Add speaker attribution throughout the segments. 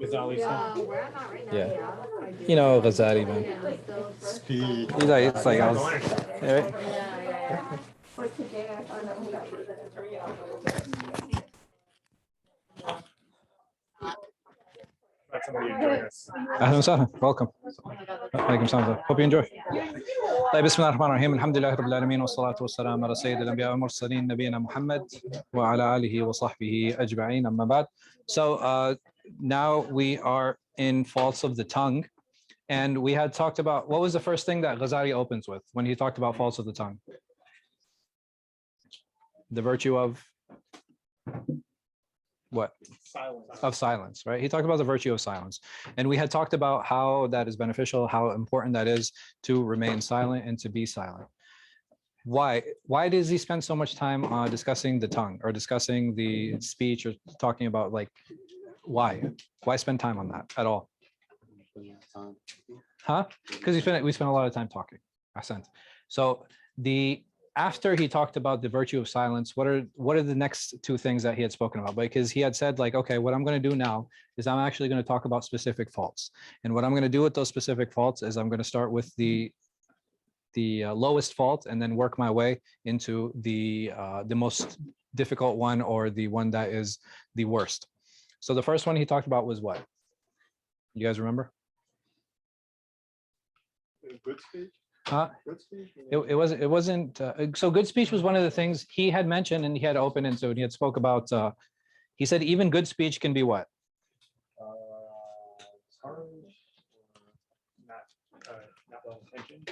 Speaker 1: Ghazāli stuff.
Speaker 2: Yeah. You know Ghazāli, man.
Speaker 3: Speed.
Speaker 2: He's like, it's like I was. Yeah, right?
Speaker 4: For today, I found out we got 3 hours.
Speaker 1: That's somebody enjoying this.
Speaker 2: أهلا وسهلا. Welcome. عليكم السلام. Hope you enjoy. طيب بسم الله الرحمن الرحيم الحمد لله رب العالمين والصلاة والسلام على سيد الأنبياء والمرسلين نبينا محمد وعلى آله وصحبه أجمعين أما بعد. So now we are in faults of the tongue, and we had talked about what was the first thing that Ghazāli opens with when he talked about faults of the tongue? The virtue of what?
Speaker 1: Silence.
Speaker 2: Of silence, right? He talked about the virtue of silence. And we had talked about how that is beneficial, how important that is to remain silent and to be silent. Why does he spend so much time discussing the tongue or discussing the speech or talking about like, why spend time on that at all? Huh? Because we spent a lot of time talking. Ahsant. So after he talked about the virtue of silence, what are the next two things that he had spoken about? Because he had said like, okay, what I'm going to do now is I'm actually going to talk about specific faults. And what I'm going to do with those specific faults is I'm going to start with the lowest fault and then work my way into the most difficult one, or the one that is the worst. So the first one he talked about was what? You guys remember?
Speaker 3: Good speech.
Speaker 2: Good speech? It wasn't. So good speech was one of the things he had mentioned, and he had opened into it. He had spoke about. He said even good speech can be what?
Speaker 1: Not well intentioned.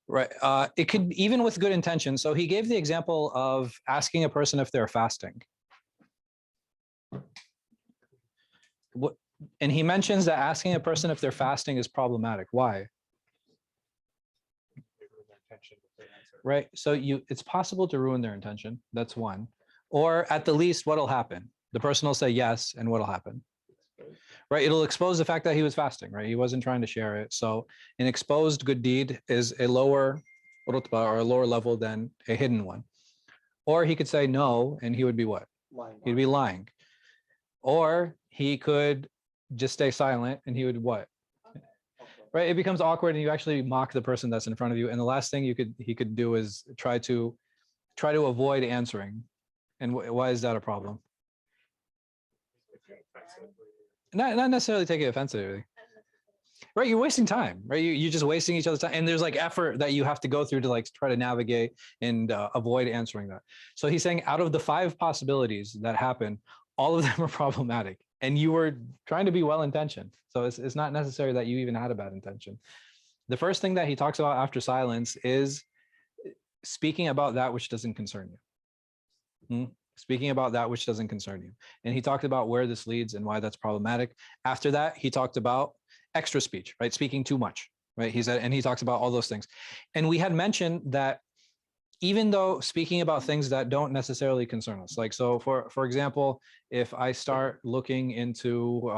Speaker 2: Right. It could even with good intention. So he gave the example of asking a person if they're fasting. And he mentions that asking a person if they're fasting is problematic. Why? Right. So it's possible to ruin their intention. That's one. Or at the least, what'll happen? The person will say yes, and what'll happen? Right. It'll expose the fact that he was fasting, right? He wasn't trying to share it. So an exposed good deed is a lower rutba, or a lower level than a hidden one. Or he could say no, and he would be what?
Speaker 3: Lying.
Speaker 2: He'd be lying. Or he could just stay silent, and he would what? Right, it becomes awkward, and you actually mock the person that's in front of you. And the last thing he could do is try to avoid answering. And why is that a problem? Not necessarily taking it offensively. Right, you're wasting time. Right, you're just wasting each other's time, and there's like effort that you have to go through to like try to navigate and avoid answering that. So he's saying out of the 5 possibilities that happen, all of them are problematic. And you were trying to be well-intentioned. So it's not necessary that you even had a bad intention. The first thing that he talks about after silence is speaking about that which doesn't concern you. Speaking about that which doesn't concern you. And he talked about where this leads and why that's problematic. After that, he talked about extra speech, right? Speaking too much, right? He said, and he talks about all those things. And we had mentioned that even though speaking about things that don't necessarily concern us, like, so for example, if I start looking into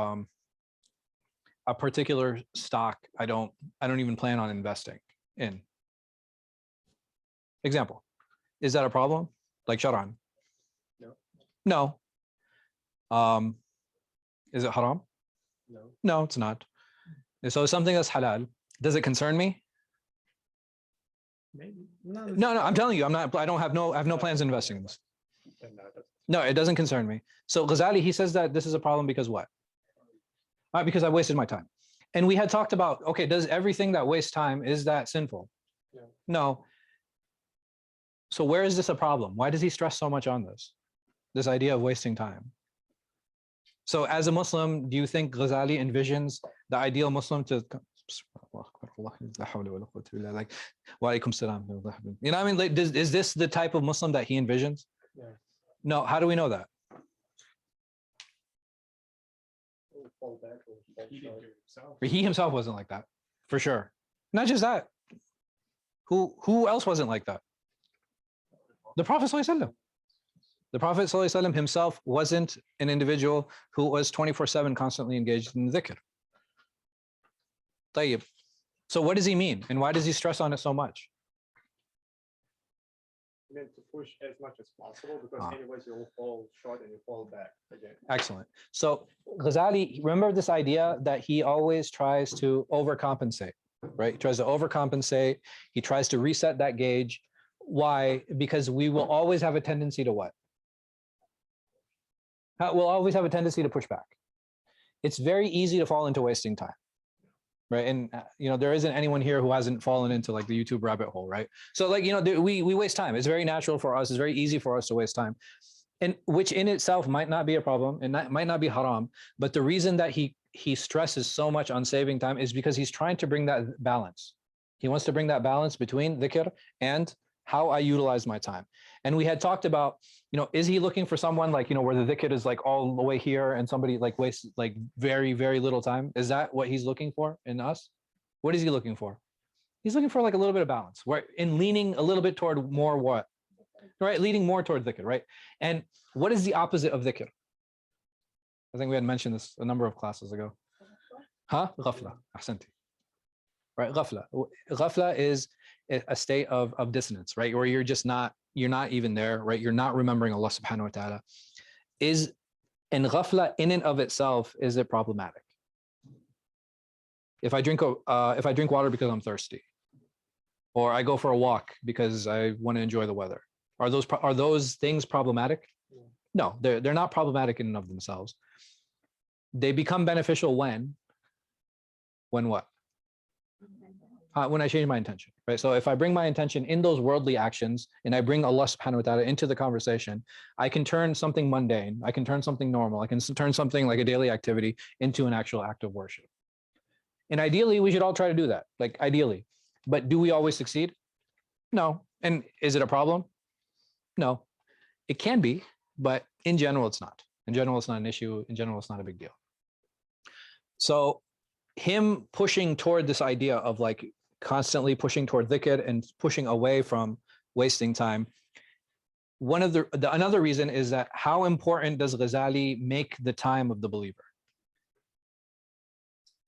Speaker 2: a particular stock, I don't even plan on investing in. Example, is that a problem? Like Sharan? No. Is it haram?
Speaker 3: No.
Speaker 2: No, it's not. So something that's halal, does it concern me?
Speaker 3: Maybe.
Speaker 2: No, I'm telling you, I have no plans on investing in this. No, it doesn't concern me. So Ghazāli, he says that this is a problem because what? Because I wasted my time. And we had talked about, okay, does everything that wastes time, is that sinful?
Speaker 3: Yeah.
Speaker 2: No. So where is this a problem? Why does he stress so much on this idea of wasting time? So as a Muslim, do you think Ghazāli envisions the ideal Muslim to like, wa alaikum salam. You know what I mean? Like, is this the type of Muslim that he envisions?
Speaker 3: Yeah.
Speaker 2: No, how do we know that? He himself wasn't like that, for sure. Not just that. Who else wasn't like that? The Prophet ﷺ. The Prophet ﷺ himself wasn't an individual who was 24/7 constantly engaged in dhikr. طيب. So what does he mean? And why does he stress on it so much?
Speaker 1: meant to push as much as possible because
Speaker 2: Ah.
Speaker 1: anyways you'll fall short and you fall back again.
Speaker 2: Excellent. So Ghazali, remember this idea that he always tries to overcompensate, right? He tries to overcompensate. He tries to reset that gauge. Why? Because we will always have a tendency to what? We'll always have a tendency to push back. It's very easy to fall into wasting time, right? And there isn't anyone here who hasn't fallen into like the YouTube rabbit hole, right? So like, we waste time. It's very natural for us. It's very easy for us to waste time, and which in itself might not be a problem and that might not be haram. But the reason that he stresses so much on saving time is because he's trying to bring that balance. He wants to bring that balance between dhikr and how I utilize my time. And we had talked about, is he looking for someone like, where the dhikr is like all the way here and somebody like wastes like very, very little time? Is that what he's looking for in us? What is he looking for? He's looking for like a little bit of balance, where in leaning a little bit toward more what? Right? Leaning more toward dhikr, right? And what is the opposite of dhikr? I think we had mentioned this a number of classes ago. Huh? Ghafla. Ahsanti. Right? Ghafla. Ghafla is a state of dissonance, right? Where you're not even there, right? You're not remembering Allah subhanahu wa ta'ala. And ghafla in and of itself, is it problematic? If I drink water because I'm thirsty, or I go for a walk because I want to enjoy the weather, are those things problematic? No, they're not problematic in and of themselves. They become beneficial when what? When I change my intention, right? So if I bring my intention in those worldly actions and I bring Allah subhanahu wa ta'ala into the conversation, I can turn something mundane, I can turn something normal, I can turn something like a daily activity into an actual act of worship. And ideally, we should all try to do that, like ideally. But do we always succeed? No. And is it a problem? No. It can be, but in general, it's not. In general, it's not an issue. In general, it's not a big deal. So him pushing toward this idea of like constantly pushing toward dhikr and pushing away from wasting time. Another reason is that how important does Ghazali make the time of the believer?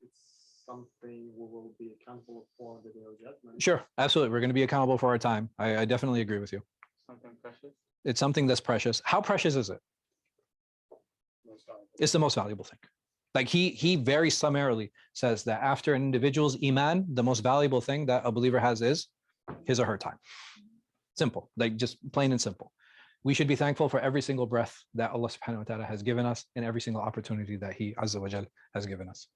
Speaker 1: It's something we will be accountable for the day of judgment.
Speaker 2: Sure, absolutely. We're going to be accountable for our time. I definitely agree with you.
Speaker 1: Something precious.
Speaker 2: It's something that's precious. How precious is it? It's the most valuable thing. Like he very summarily says that after an individual's iman, the most valuable thing that a believer has is his or her time. Simple, like just plain and simple. We should be thankful for every single breath that Allah subhanahu wa ta'ala has given us and every single opportunity that He Azza wa Jal has given us.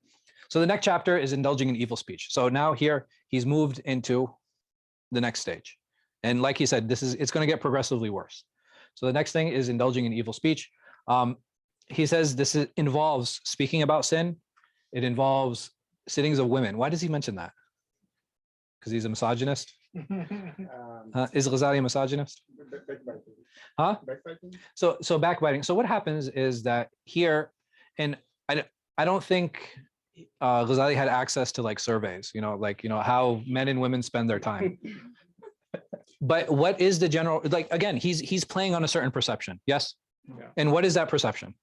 Speaker 2: So the next chapter is indulging in evil speech. So now here he's moved into the next stage. And like he said, it's going to get progressively worse. So the next thing is indulging in evil speech. He says this involves speaking about sin. It involves sittings of women. Why does he mention that? Because he's a misogynist? Is Ghazali a misogynist?
Speaker 3: Backbiting.
Speaker 2: Huh?
Speaker 3: Backbiting.
Speaker 2: So backbiting. So what happens is that here, and I don't think Ghazali had access to like surveys, how men and women spend their time. But what is the general, like, again, he's playing on a certain perception. Yes.
Speaker 1: Yeah.
Speaker 2: And what is that perception?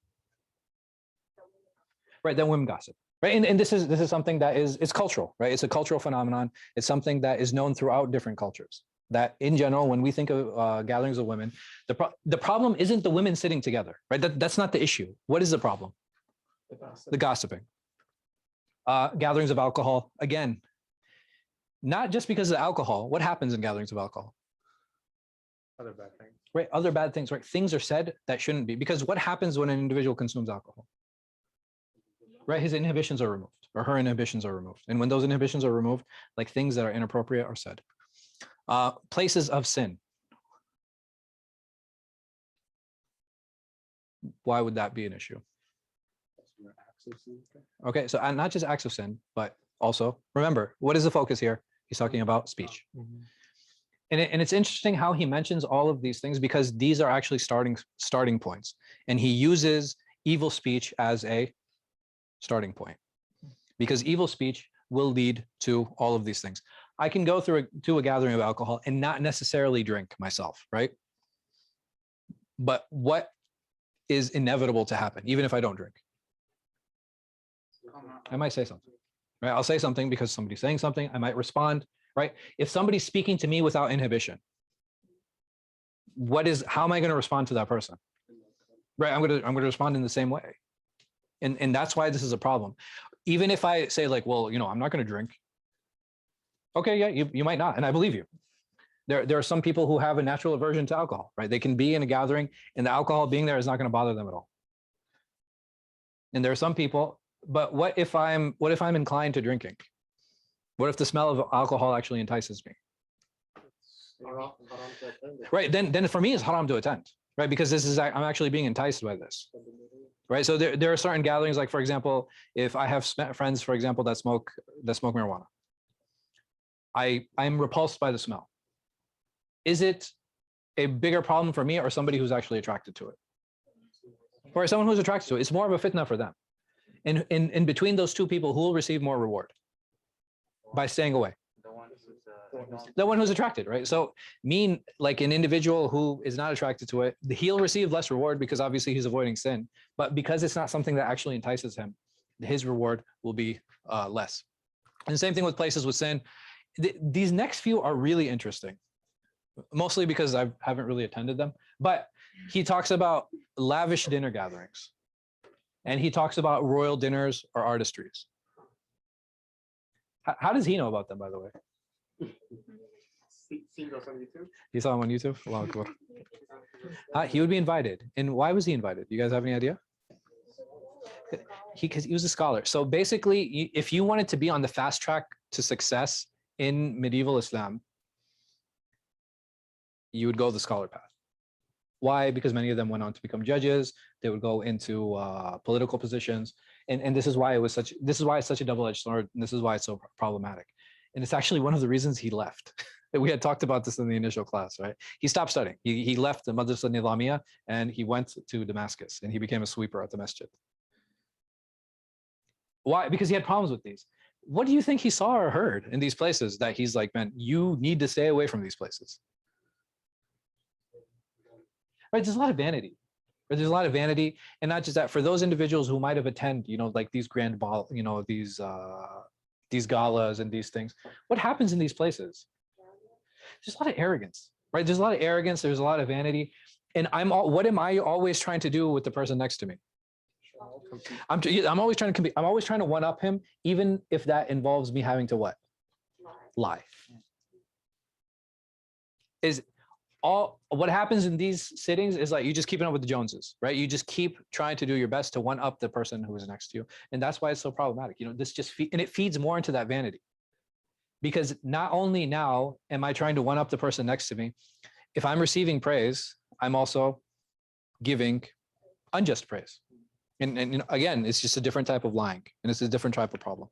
Speaker 2: Right. Then women gossip. Right. And this is something that it's cultural, right? It's a cultural phenomenon. It's something that is known throughout different cultures. That in general, when we think of gatherings of women, the problem isn't the women sitting together, right? That's not the issue. What is the problem? The gossiping. Gatherings of alcohol, again, not just because of alcohol. What happens in gatherings of alcohol?
Speaker 1: Other bad things.
Speaker 2: Right, other bad things, right? Things are said that shouldn't be, because what happens when an individual consumes alcohol? Right, his inhibitions are removed, or her inhibitions are removed. And when those inhibitions are removed, like things that are inappropriate are said. Places of sin. Why would that be an issue? Okay, so not just acts of sin, but also, remember, what is the focus here? He's talking about speech. And it's interesting how he mentions all of these things, because these are actually starting points. And he uses evil speech as a starting point, because evil speech will lead to all of these things. I can go to a gathering of alcohol and not necessarily drink myself, right? But what is inevitable to happen, even if I don't drink? I might say something, right? I'll say something because somebody's saying something. I might respond, right? If somebody's speaking to me without inhibition, how am I going to respond to that person? Right. I'm going to respond in the same way. And that's why this is a problem. Even if I say like, well, I'm not going to drink. Okay. Yeah, you might not. And I believe you. There are some people who have a natural aversion to alcohol, right? They can be in a gathering and the alcohol being there is not going to bother them at all. And there are some people, but what if I'm inclined to drinking? What if the smell of alcohol actually entices me? Right. Then for me, it's haram to attend, right? Because I'm actually being enticed by this, right? So there are certain gatherings, like for example, if I have friends, for example, that smoke marijuana, I'm repulsed by the smell. Is it a bigger problem for me or somebody who's actually attracted to it? Or someone who's attracted to it? It's more of a fitna for them. And in between those two people, who will receive more reward by staying away? The one who's attracted, right? So like an individual who is not attracted to it, he'll receive less reward because obviously he's avoiding sin. But because it's not something that actually entices him, his reward will be less. And the same thing with places with sin. These next few are really interesting, mostly because I haven't really attended them. But he talks about lavish dinner gatherings. And he talks about royal dinners or artistries. How does he know about them, by the way?
Speaker 1: Seen those on YouTube?
Speaker 2: He saw them on YouTube? Wow, cool. He would be invited. And why was he invited? You guys have any idea? Because he was a scholar. So basically, if you wanted to be on the fast track to success in medieval Islam, you would go the scholar path. Why? Because many of them went on to become judges. They would go into political positions, and this is why it's such a double-edged sword, and this is why it's so problematic. And it's actually one of the reasons he left. We had talked about this in the initial class, right? He stopped studying. He left the Madrasa Nizamiya and he went to Damascus and he became a sweeper at the masjid. Why? Because he had problems with these. What do you think he saw or heard in these places that he's like, man, you need to stay away from these places? Right, there's a lot of vanity. Right? There's a lot of vanity, and not just that. For those individuals who might have attended, like these grand ball, these galas and these things, what happens in these places? There's a lot of arrogance, right? There's a lot of arrogance. There's a lot of vanity, and what am I always trying to do with the person next to me? I'm always trying to compete. I'm always trying to one up him, even if that involves me having to what? Lie. What happens in these sittings is like you just keeping up with the Joneses, right? You just keep trying to do your best to one up the person who is next to you. And that's why it's so problematic. This and it feeds more into that vanity. Because not only now am I trying to one up the person next to me, if I'm receiving praise, I'm also giving unjust praise. And again, it's just a different type of lying, and it's a different type of problem.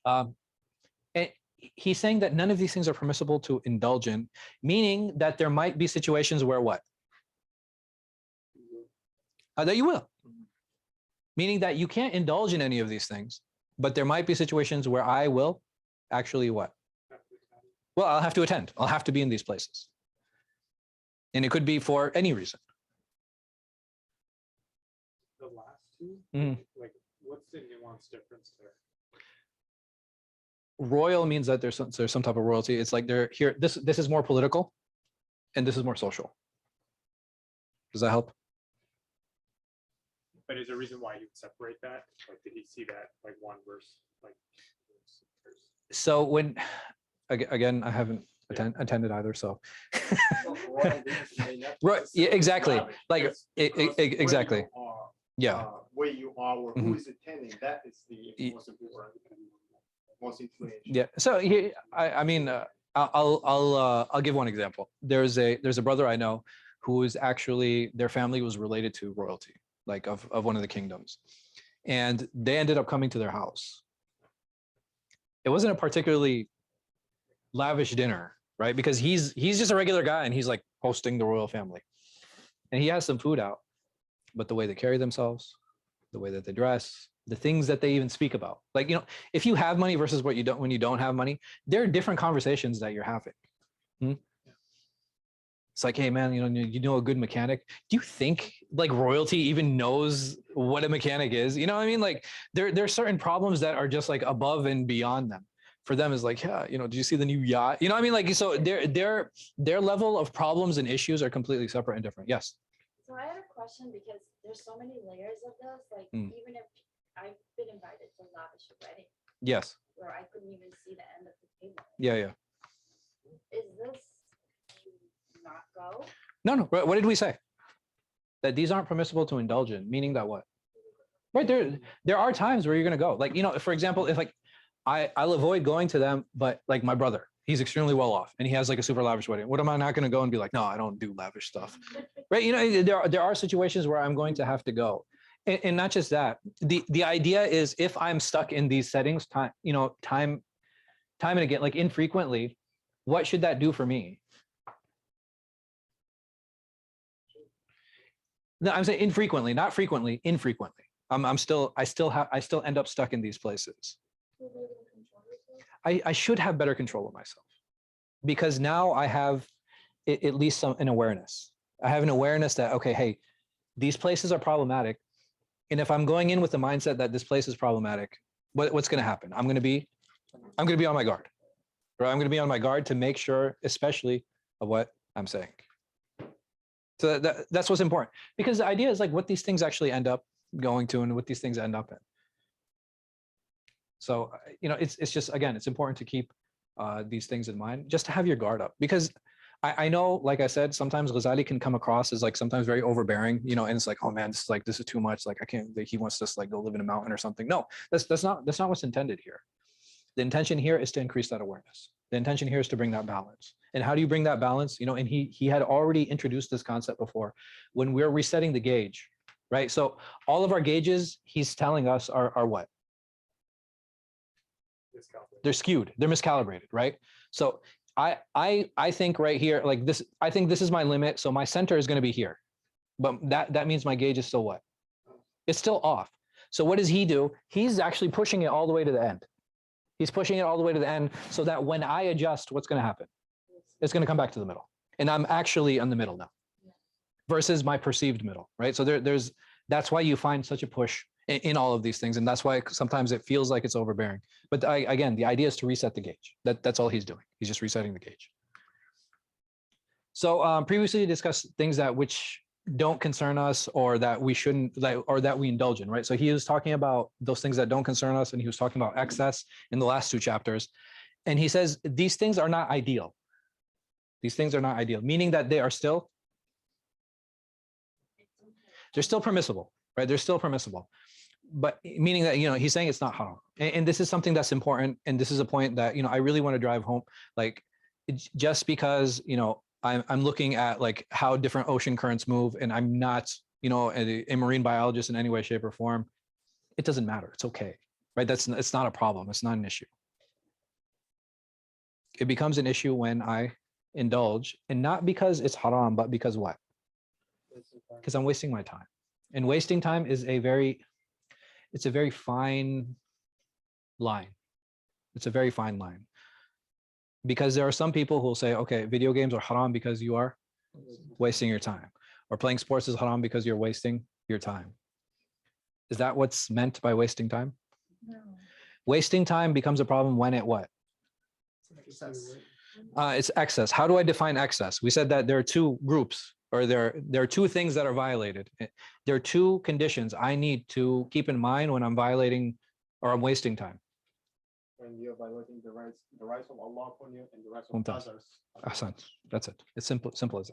Speaker 2: And he's saying that none of these things are permissible to indulge in, meaning that there might be situations where what? That you will. Meaning that you can't indulge in any of these things, but there might be situations where I will actually what? Well, I'll have to attend. I'll have to be in these places. And it could be for any reason.
Speaker 1: The last two, like, what's the nuance difference there?
Speaker 2: Royal means that there's some type of royalty. It's like they're here. This is more political, and this is more social. Does that help?
Speaker 1: But is there a reason why he would separate that? Like, did he see that like one verse like?
Speaker 2: So when, again, I haven't attended either. So. Right. Yeah. Exactly. Like. Exactly. Yeah.
Speaker 3: Where you are, or who is attending? That is the most important. Most influential.
Speaker 2: Yeah. So here, I'll give one example. There's a brother I know who is actually, their family was related to royalty, like of one of the kingdoms, and they ended up coming to their house. It wasn't a particularly lavish dinner, right? Because he's just a regular guy and he's like hosting the royal family, and he has some food out, but the way they carry themselves, the way that they dress, the things that they even speak about, like, if you have money versus what you don't, when you don't have money, there are different conversations that you're having. It's like, hey man, you know a good mechanic. Do you think like royalty even knows what a mechanic is? You know what I mean? Like there are certain problems that are just like above and beyond them. for them is like, yeah, you know, do you see the new yacht? You know what I mean? Like, so their level of problems and issues are completely separate and different. Yes.
Speaker 5: So I had a question because there's so many layers of this. Like even if I've been invited to Lavish wedding
Speaker 2: Yes.
Speaker 5: where I couldn't even see the end of the table.
Speaker 2: Yeah.
Speaker 5: Is this not go?
Speaker 2: No. What did we say? That these aren't permissible to indulge in, meaning that what? Right, there are times where you're gonna go. Like, you know, for example, if like I'll avoid going to them, but like my brother, he's extremely well off and he has like a super lavish wedding. What am I not gonna go and be like, no, I don't do lavish stuff. Right? You know, there are situations where I'm going to have to go. And not just that. The idea is if I'm stuck in these settings, time and again, like infrequently, what should that do for me? No, I'm saying infrequently, not frequently, infrequently. I still end up stuck in these places. I should have better control of myself because now I have at least an awareness. I have an awareness that, okay, hey, these places are problematic. And if I'm going in with the mindset that this place is problematic, what's going to happen? I'm going to be on my guard, right? I'm going to be on my guard to make sure, especially of what I'm saying. So that's what's important, because the idea is like what these things actually end up going to and what these things end up in. So, you know, it's just, again, it's important to keep these things in mind, just to have your guard up, because I know, like I said, sometimes Ghazāli can come across as like sometimes very overbearing, you know, and it's like, oh man, this is too much. Like I can't, like, he wants us to like go live in a mountain or something. No, that's not what's intended here. The intention here is to increase that awareness. The intention here is to bring that balance. And how do you bring that balance? You know, and he had already introduced this concept before when we're resetting the gauge, right? So all of our gauges, he's telling us are what? They're skewed, they're miscalibrated, right? So I think right here, like this, I think this is my limit. So my center is going to be here, but that means my gauge is still what? It's still off. So what does he do? He's actually pushing it all the way to the end. He's pushing it all the way to the end so that when I adjust, what's going to happen? It's going to come back to the middle. And I'm actually in the middle now versus my perceived middle, right? So that's why you find such a push in all of these things. And that's why sometimes it feels like it's overbearing. But again, the idea is to reset the gauge. That's all he's doing. He's just resetting the gauge. So previously discussed things which don't concern us or that we shouldn't, or that we indulge in, right? So he was talking about those things that don't concern us, and he was talking about excess in the last two chapters. And he says, these things are not ideal. These things are not ideal, meaning that they're still permissible, right? They're still permissible. But meaning that, you know, he's saying it's not haram. And this is something that's important. And this is a point that, you know, I really want to drive home. Like, just because, you know, I'm looking at like how different ocean currents move, and I'm not, you know, a marine biologist in any way, shape, or form, it doesn't matter. It's okay, right? It's not a problem. It's not an issue. It becomes an issue when I indulge, and not because it's haram, but because what? Because I'm wasting my time. And wasting time is a very fine line. It's a very fine line. Because there are some people who will say, okay, video games are haram because you are wasting your time, or playing sports is haram because you're wasting your time. Is that what's meant by wasting time?
Speaker 5: No.
Speaker 2: Wasting time becomes a problem when it what? It's excess. How do I define excess? We said that there are two groups, or there are two things that are violated. There are two conditions I need to keep in mind when I'm violating or I'm wasting time.
Speaker 3: When you're violating the rights of Allah upon you and the rights of others.
Speaker 2: Ahsan. That's it. It's simple as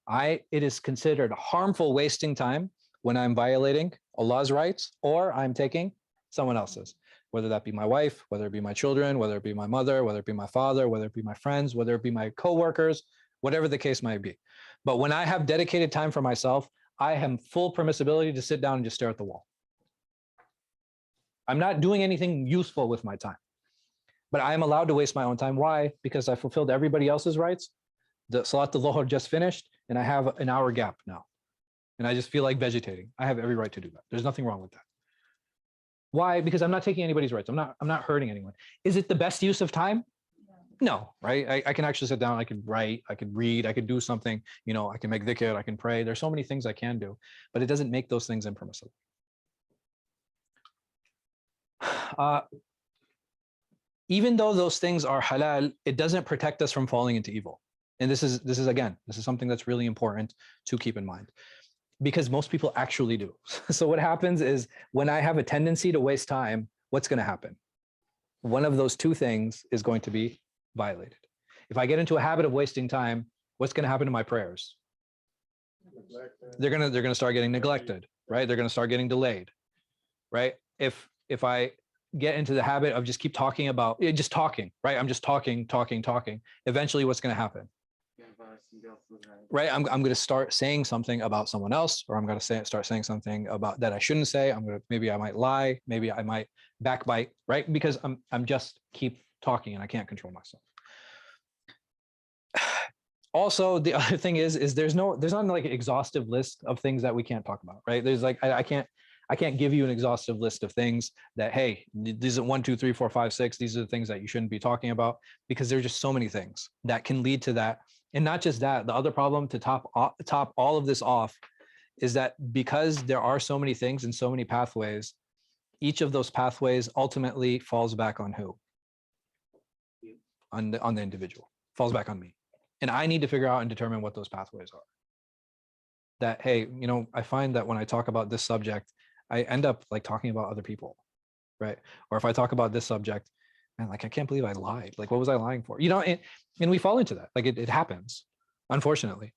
Speaker 2: that. It is considered harmful wasting time when I'm violating Allah's rights, or I'm taking someone else's, whether that be my wife, whether it be my children, whether it be my mother, whether it be my father, whether it be my friends, whether it be my coworkers, whatever the case might be. But when I have dedicated time for myself, I have full permissibility to sit down and just stare at the wall. I'm not doing anything useful with my time, but I am allowed to waste my own time. Why? Because I fulfilled everybody else's rights. The Salat al-Dhuhr just finished, and I have an hour gap now, and I just feel like vegetating. I have every right to do that. There's nothing wrong with that. Why? Because I'm not taking anybody's rights. I'm not hurting anyone. Is it the best use of time? No, right? I can actually sit down, I could write, I could read, I could do something, you know, I can make dhikr, I can pray. There's so many things I can do, but it doesn't make those things impermissible. even though those things are halal, it doesn't protect us from falling into evil. And this is something that's really important to keep in mind, because most people actually do. So what happens is when I have a tendency to waste time, what's going to happen? One of those two things is going to be violated. If I get into a habit of wasting time, what's going to happen to my prayers? They're going to start getting neglected, right? They're going to start getting delayed, right? If I get into the habit of just keep talking about just talking, right? I'm just talking. Eventually what's going to happen? Right? I'm going to start saying something about someone else, or I'm going to start saying something about that I shouldn't say. Maybe I might lie. Maybe I might backbite, right? Because I'm just keep talking and I can't control myself. Also, the other thing is there's not like an exhaustive list of things that we can't talk about, right? There's like, I can't give you an exhaustive list of things that, hey, these are 1, 2, 3, 4, 5, 6. These are the things that you shouldn't be talking about, because there's just so many things that can lead to that. And not just that, the other problem to top all of this off is that because there are so many things and so many pathways, each of those pathways ultimately falls back on who? On the individual, falls back on me. And I need to figure out and determine what those pathways are. That, hey, I find that when I talk about this subject, I end up like talking about other people, right? Or if I talk about this subject, man, like I can't believe I lied. Like, what was I lying for? And we fall into that. Like it happens, unfortunately.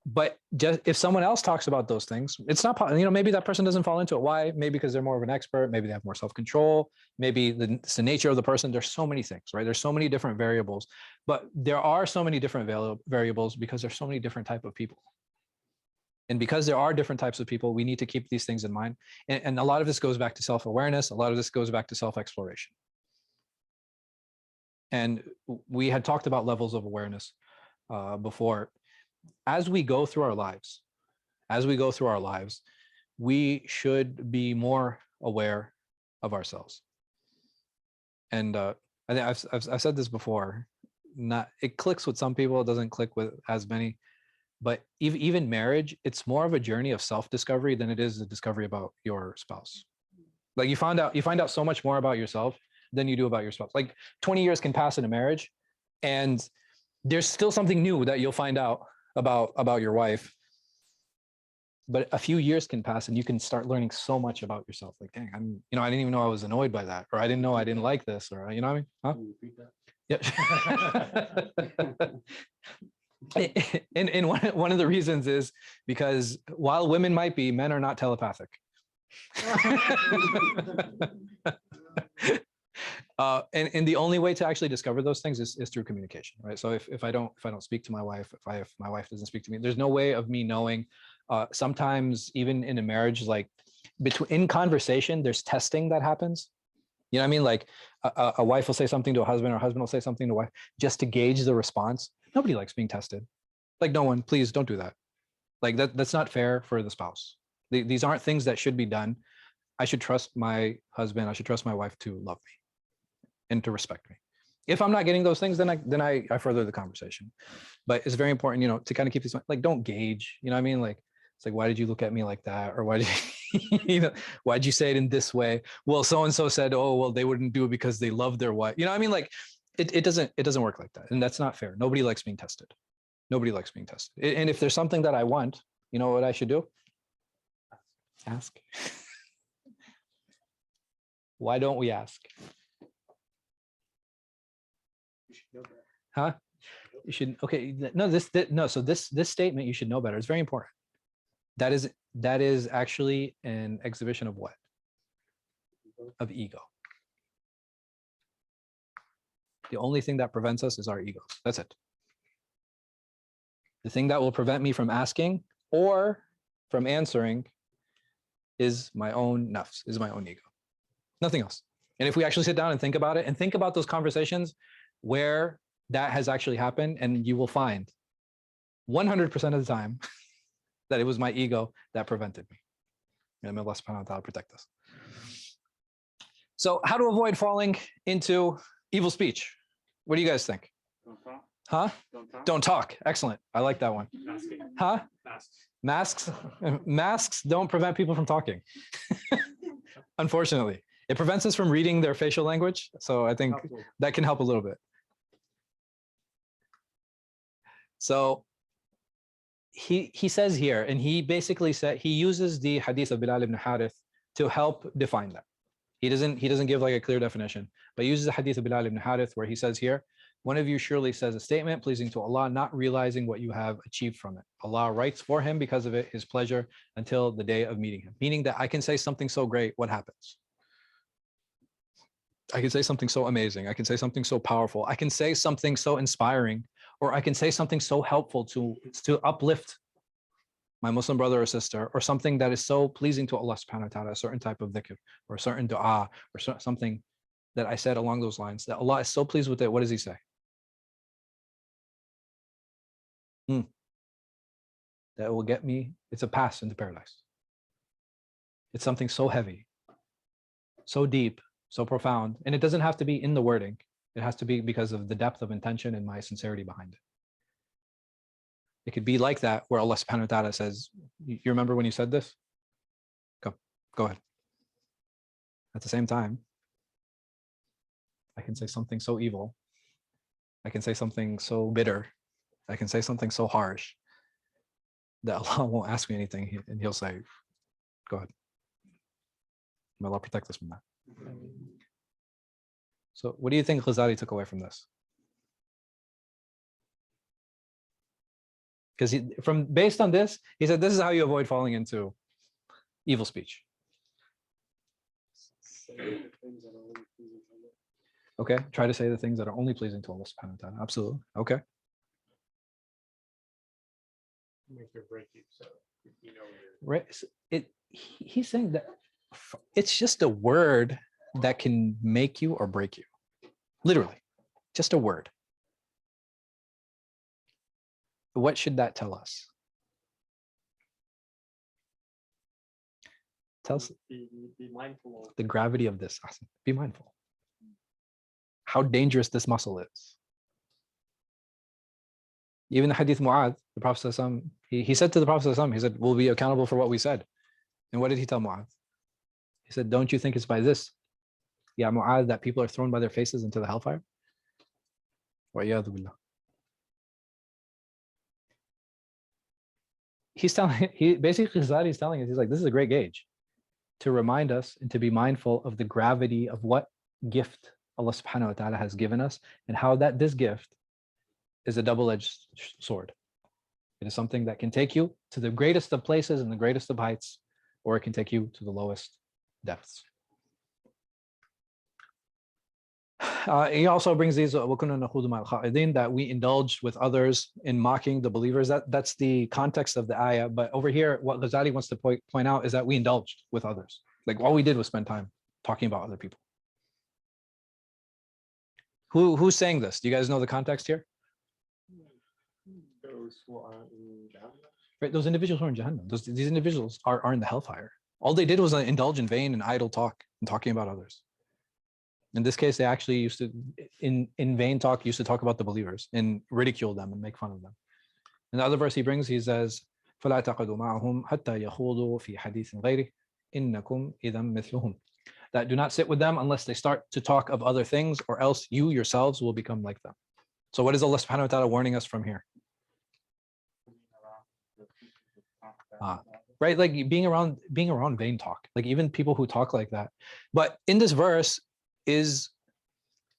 Speaker 2: But just if someone else talks about those things, it's not, maybe that person doesn't fall into it. Why? Maybe because they're more of an expert. Maybe they have more self-control. Maybe it's the nature of the person. There's so many things, right? There's so many different variables, but there are so many different variables because there's so many different type of people. And because there are different types of people, we need to keep these things in mind. And a lot of this goes back to self-awareness. A lot of this goes back to self-exploration. And we had talked about levels of awareness before. As we go through our lives, we should be more aware of ourselves. And I think I've said this before. It clicks with some people, it doesn't click with as many. But even marriage, it's more of a journey of self-discovery than it is a discovery about your spouse. Like you find out so much more about yourself than you do about your spouse. Like 20 years can pass in a marriage, and there's still something new that you'll find out about your wife. But a few years can pass and you can start learning so much about yourself. Like, dang, I didn't even know I was annoyed by that, or I didn't know I didn't like this, or you know what I mean? Huh? Yeah. And one of the reasons is because while women might be, men are not telepathic. And the only way to actually discover those things is through communication, right? So if I don't speak to my wife, if my wife doesn't speak to me, there's no way of me knowing. Sometimes even in a marriage, like in conversation, there's testing that happens. You know what I mean? Like a wife will say something to a husband, or a husband will say something to a wife just to gauge the response. Nobody likes being tested. Like no one, please don't do that. Like that's not fair for the spouse. These aren't things that should be done. I should trust my husband. I should trust my wife to love me and to respect me. If I'm not getting those things, then I further the conversation. But it's very important, to kind of keep these, like, don't gauge, you know what I mean? Like, it's like, why did you look at me like that? Or why did why'd you say it in this way? Well, so-and-so said, oh, well, they wouldn't do it because they love their wife. You know what I mean? Like it doesn't work like that. And that's not fair. Nobody likes being tested. Nobody likes being tested. And if there's something that I want, you know what I should do? Ask. Why don't we ask?
Speaker 1: You should know that.
Speaker 2: Huh? You should, okay. No, so this statement, you should know better. It's very important. That is actually an exhibition of what? Of ego. The only thing that prevents us is our egos. That's it. The thing that will prevent me from asking or from answering is my own nafs, is my own ego. Nothing else. And if we actually sit down and think about it and think about those conversations where that has actually happened, and you will find 100% of the time that it was my ego that prevented me. And may Allah subhanahu wa ta'ala protect us. So how to avoid falling into evil speech? What do you guys think?
Speaker 1: Don't talk.
Speaker 2: Huh?
Speaker 1: Don't talk.
Speaker 2: Don't talk. Excellent. I like that one.
Speaker 1: Masking.
Speaker 2: Huh?
Speaker 1: Masks.
Speaker 2: Masks don't prevent people from talking. Unfortunately, It prevents us from reading their facial language. So I think that can help a little bit. So he says here, and he basically said, he uses the hadith of Bilal ibn Harith to help define that. He doesn't give like a clear definition, but he uses the hadith of Bilal ibn Harith where he says here, one of you surely says a statement pleasing to Allah, not realizing what you have achieved from it. Allah writes for him because of it his pleasure until the day of meeting him. Meaning that I can say something so great, what happens? I can say something so amazing. I can say something so powerful. I can say something so inspiring, or I can say something so helpful to uplift my Muslim brother or sister, or something that is so pleasing to Allah subhanahu wa ta'ala, a certain type of dhikr, or a certain dua, or something that I said along those lines, that Allah is so pleased with it. What does he say? That will get me, it's a pass into paradise. It's something so heavy, so deep, so profound. And it doesn't have to be in the wording. It has to be because of the depth of intention and my sincerity behind it. It could be like that, where Allah subhanahu wa ta'ala says, you remember when you said this? Go ahead. At the same time, I can say something so evil. I can say something so bitter. I can say something so harsh that Allah won't ask me anything, and he'll say, go ahead. May Allah protect us from that. So what do you think Ghazāli took away from this? Because based on this, he said, this is how you avoid falling into evil speech. Okay, try to say the things that are only pleasing to Allah subhanahu wa ta'ala. Absolutely. Okay.
Speaker 1: Make or break you, so you know.
Speaker 2: Right. He's saying that it's just a word that can make you or break you. Literally, just a word. What should that tell us? Tell us
Speaker 3: Be mindful of
Speaker 2: the gravity of this. Be mindful. How dangerous this muscle is. Even the hadith Mu'adh, the Prophet he said to the Prophet, he said, we'll be accountable for what we said. And what did he tell Mu'adh? He said, don't you think it's by this, ya Mu'adh, that people are thrown by their faces into the hellfire? وَعِيَاذُ بِاللَّهِ. Basically Ghazāli is telling us, he's like, this is a great gauge to remind us and to be mindful of the gravity of what gift Allah subhanahu wa ta'ala has given us, and how that this gift is a double-edged sword. It is something that can take you to the greatest of places and the greatest of heights, or it can take you to the lowest depths. He also brings these that we indulged with others in mocking the believers. That's the context of the ayah. But over here, what Ghazāli wants to point out is that we indulged with others. Like all we did was spend time talking about other people. Who's saying this? Do you guys know the context here?
Speaker 3: those who are in Jahannam.
Speaker 2: Right, those individuals who are in Jahannam. These individuals are in the hellfire. All they did was indulge in vain and idle talk and talking about others. In this case, they actually used to, in vain talk, used to talk about the believers and ridicule them and make fun of them. In the other verse he brings, he says, فَلَا تَقْعُدُوا مَعَهُمْ حَتَّى يَخُوضُوا فِي حَدِيثٍ غَيْرِهِ إِنَّكُمْ إِذًا مِثْلُهُمْ. That do not sit with them unless they start to talk of other things, or else you yourselves will become like them. So what is Allah subhanahu wa ta'ala warning us from here? Right, like being around vain talk, like even people who talk like that. But in this verse is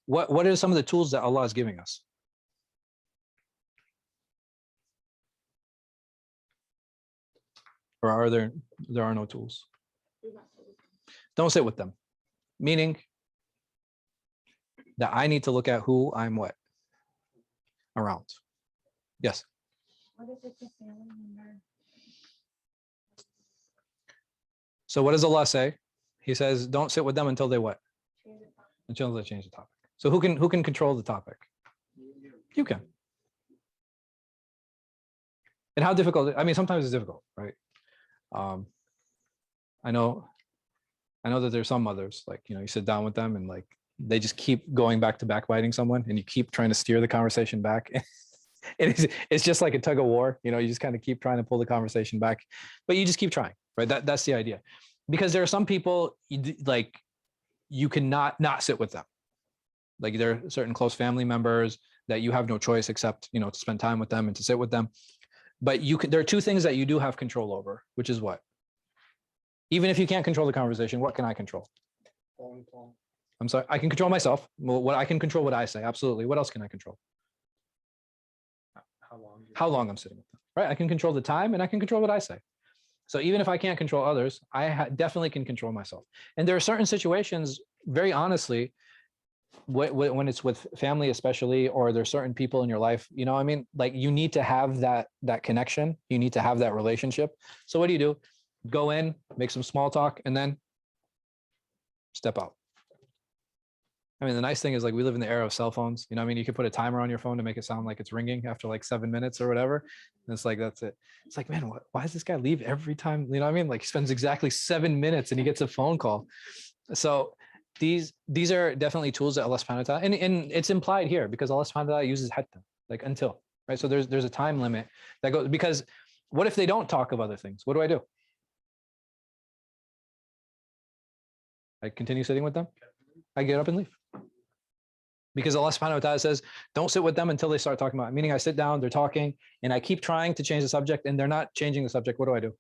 Speaker 2: what are some of the tools that Allah is giving us? Or are there are no tools? Don't sit with them. Meaning that I need to look at who I'm around. Yes.
Speaker 5: What if it's a family member?
Speaker 2: So what does Allah say? He says, don't sit with them until they what? Until they change the topic. So who can control the topic? You can. And how difficult? I mean, sometimes it's difficult, right? I know that there's some mothers, like, you sit down with them and like they just keep going back to backbiting someone, and you keep trying to steer the conversation back. It's just like a tug of war. You just kind of keep trying to pull the conversation back, but you just keep trying, right? That's the idea. Because there are some people, like, you cannot not sit with them. Like there are certain close family members that you have no choice except, to spend time with them and to sit with them. But there are two things that you do have control over, which is what? Even if you can't control the conversation, what can I control? I'm sorry, I can control myself. Well, I can control what I say. Absolutely. What else can I control? How long I'm sitting with them, right? I can control the time and I can control what I say. So even if I can't control others, I definitely can control myself. And there are certain situations, very honestly, when it's with family especially, or there's certain people in your life, like you need to have that connection. You need to have that relationship. So what do? Go in, make some small talk, and then step out. I mean, the nice thing is like we live in the era of cell phones. You can put a timer on your phone to make it sound like it's ringing after like 7 minutes or whatever. And it's like, that's it. It's like, man, why does this guy leave every time? Like he spends exactly 7 minutes and he gets a phone call. So these are definitely tools that Allah subhanahu wa ta'ala, and it's implied here because Allah subhanahu wa ta'ala uses hatta, like until, right? So there's a time limit that goes, because what if they don't talk of other things? What do? I continue sitting with them. I get up and leave. Because Allah subhanahu wa ta'ala says, don't sit with them until they start talking about it. Meaning I sit down, they're talking, and I keep trying to change the subject and they're not changing the subject. What do?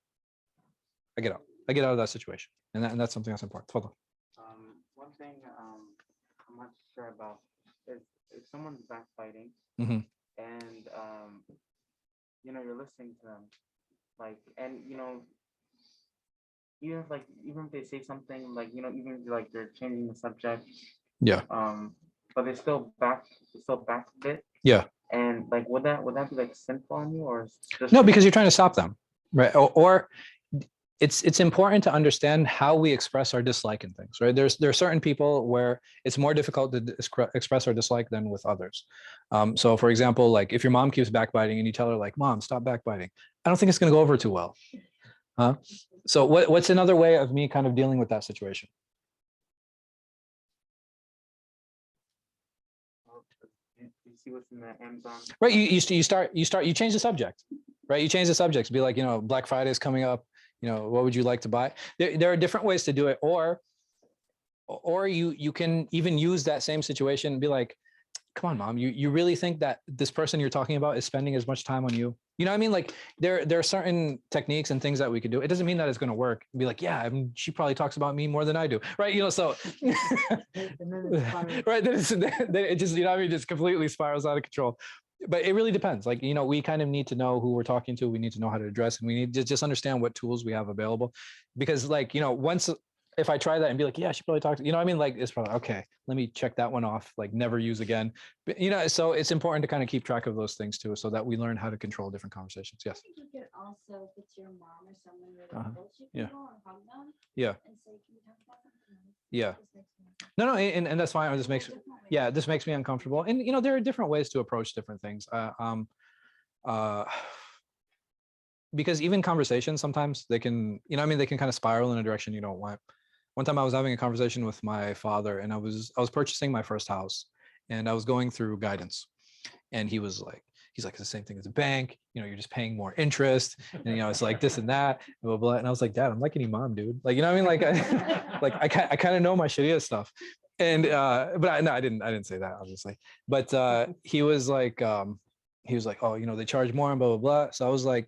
Speaker 2: I get out. I get out of that situation. And that's something that's important. Hold on.
Speaker 6: One thing I'm not sure about is if someone's backfighting
Speaker 2: Mm-hmm.
Speaker 6: and you're listening to them, like, and even if they say something like even if, like they're changing the subject,
Speaker 2: Yeah.
Speaker 6: but they're still back a bit.
Speaker 2: Yeah.
Speaker 6: And like would that be like sinful on you, or just
Speaker 2: No, because you're trying to stop them, right? Or it's important to understand how we express our dislike in things, right? There are certain people where it's more difficult to express our dislike than with others. So for example, like if your mom keeps backbiting and you tell her like, Mom, stop backbiting, I don't think it's going to go over too well. Huh? So what's another way of me kind of dealing with that situation?
Speaker 6: You see what's in the Amazon,
Speaker 2: right? You change the subject, right? You change the subject, be like, Black Friday is coming up, what would you like to buy? There are different ways to do it, or you can even use that same situation and be like, come on, Mom, you really think that this person you're talking about is spending as much time on you? You know what I mean? Like there are certain techniques and things that we could do. It doesn't mean that it's going to work. Be like, yeah, I mean, she probably talks about me more than I do, right? So right, then it just, just completely spirals out of control. But it really depends. Like, we kind of need to know who we're talking to. We need to know how to address, and we need to just understand what tools we have available. Because like, once, if I try that and be like, yeah, she probably talked, like it's probably, okay, let me check that one off, like never use again. But, so it's important to kind of keep track of those things too, so that we learn how to control different conversations. Yes.
Speaker 5: I think you could also, if it's your mom or someone really close, you
Speaker 2: Yeah.
Speaker 5: can go and hug them.
Speaker 2: Yeah.
Speaker 5: And say, can you talk about something else?
Speaker 2: Yeah.
Speaker 5: This makes me uncomfortable.
Speaker 2: No, and that's fine. This makes me uncomfortable. And there are different ways to approach different things. Because even conversations, sometimes they can, they can kind of spiral in a direction you don't want. One time I was having a conversation with my father, and I was purchasing my first house, and I was going through guidance, and he's like, it's the same thing as a bank. You're just paying more interest, and it's like this and that, blah, blah, blah. And I was like, Dad, I'm like an imam, dude. Like, Like I kind of know my Sharia stuff. And but I didn't say that, obviously. But he was like, oh, they charge more and blah, blah, blah. So I was like,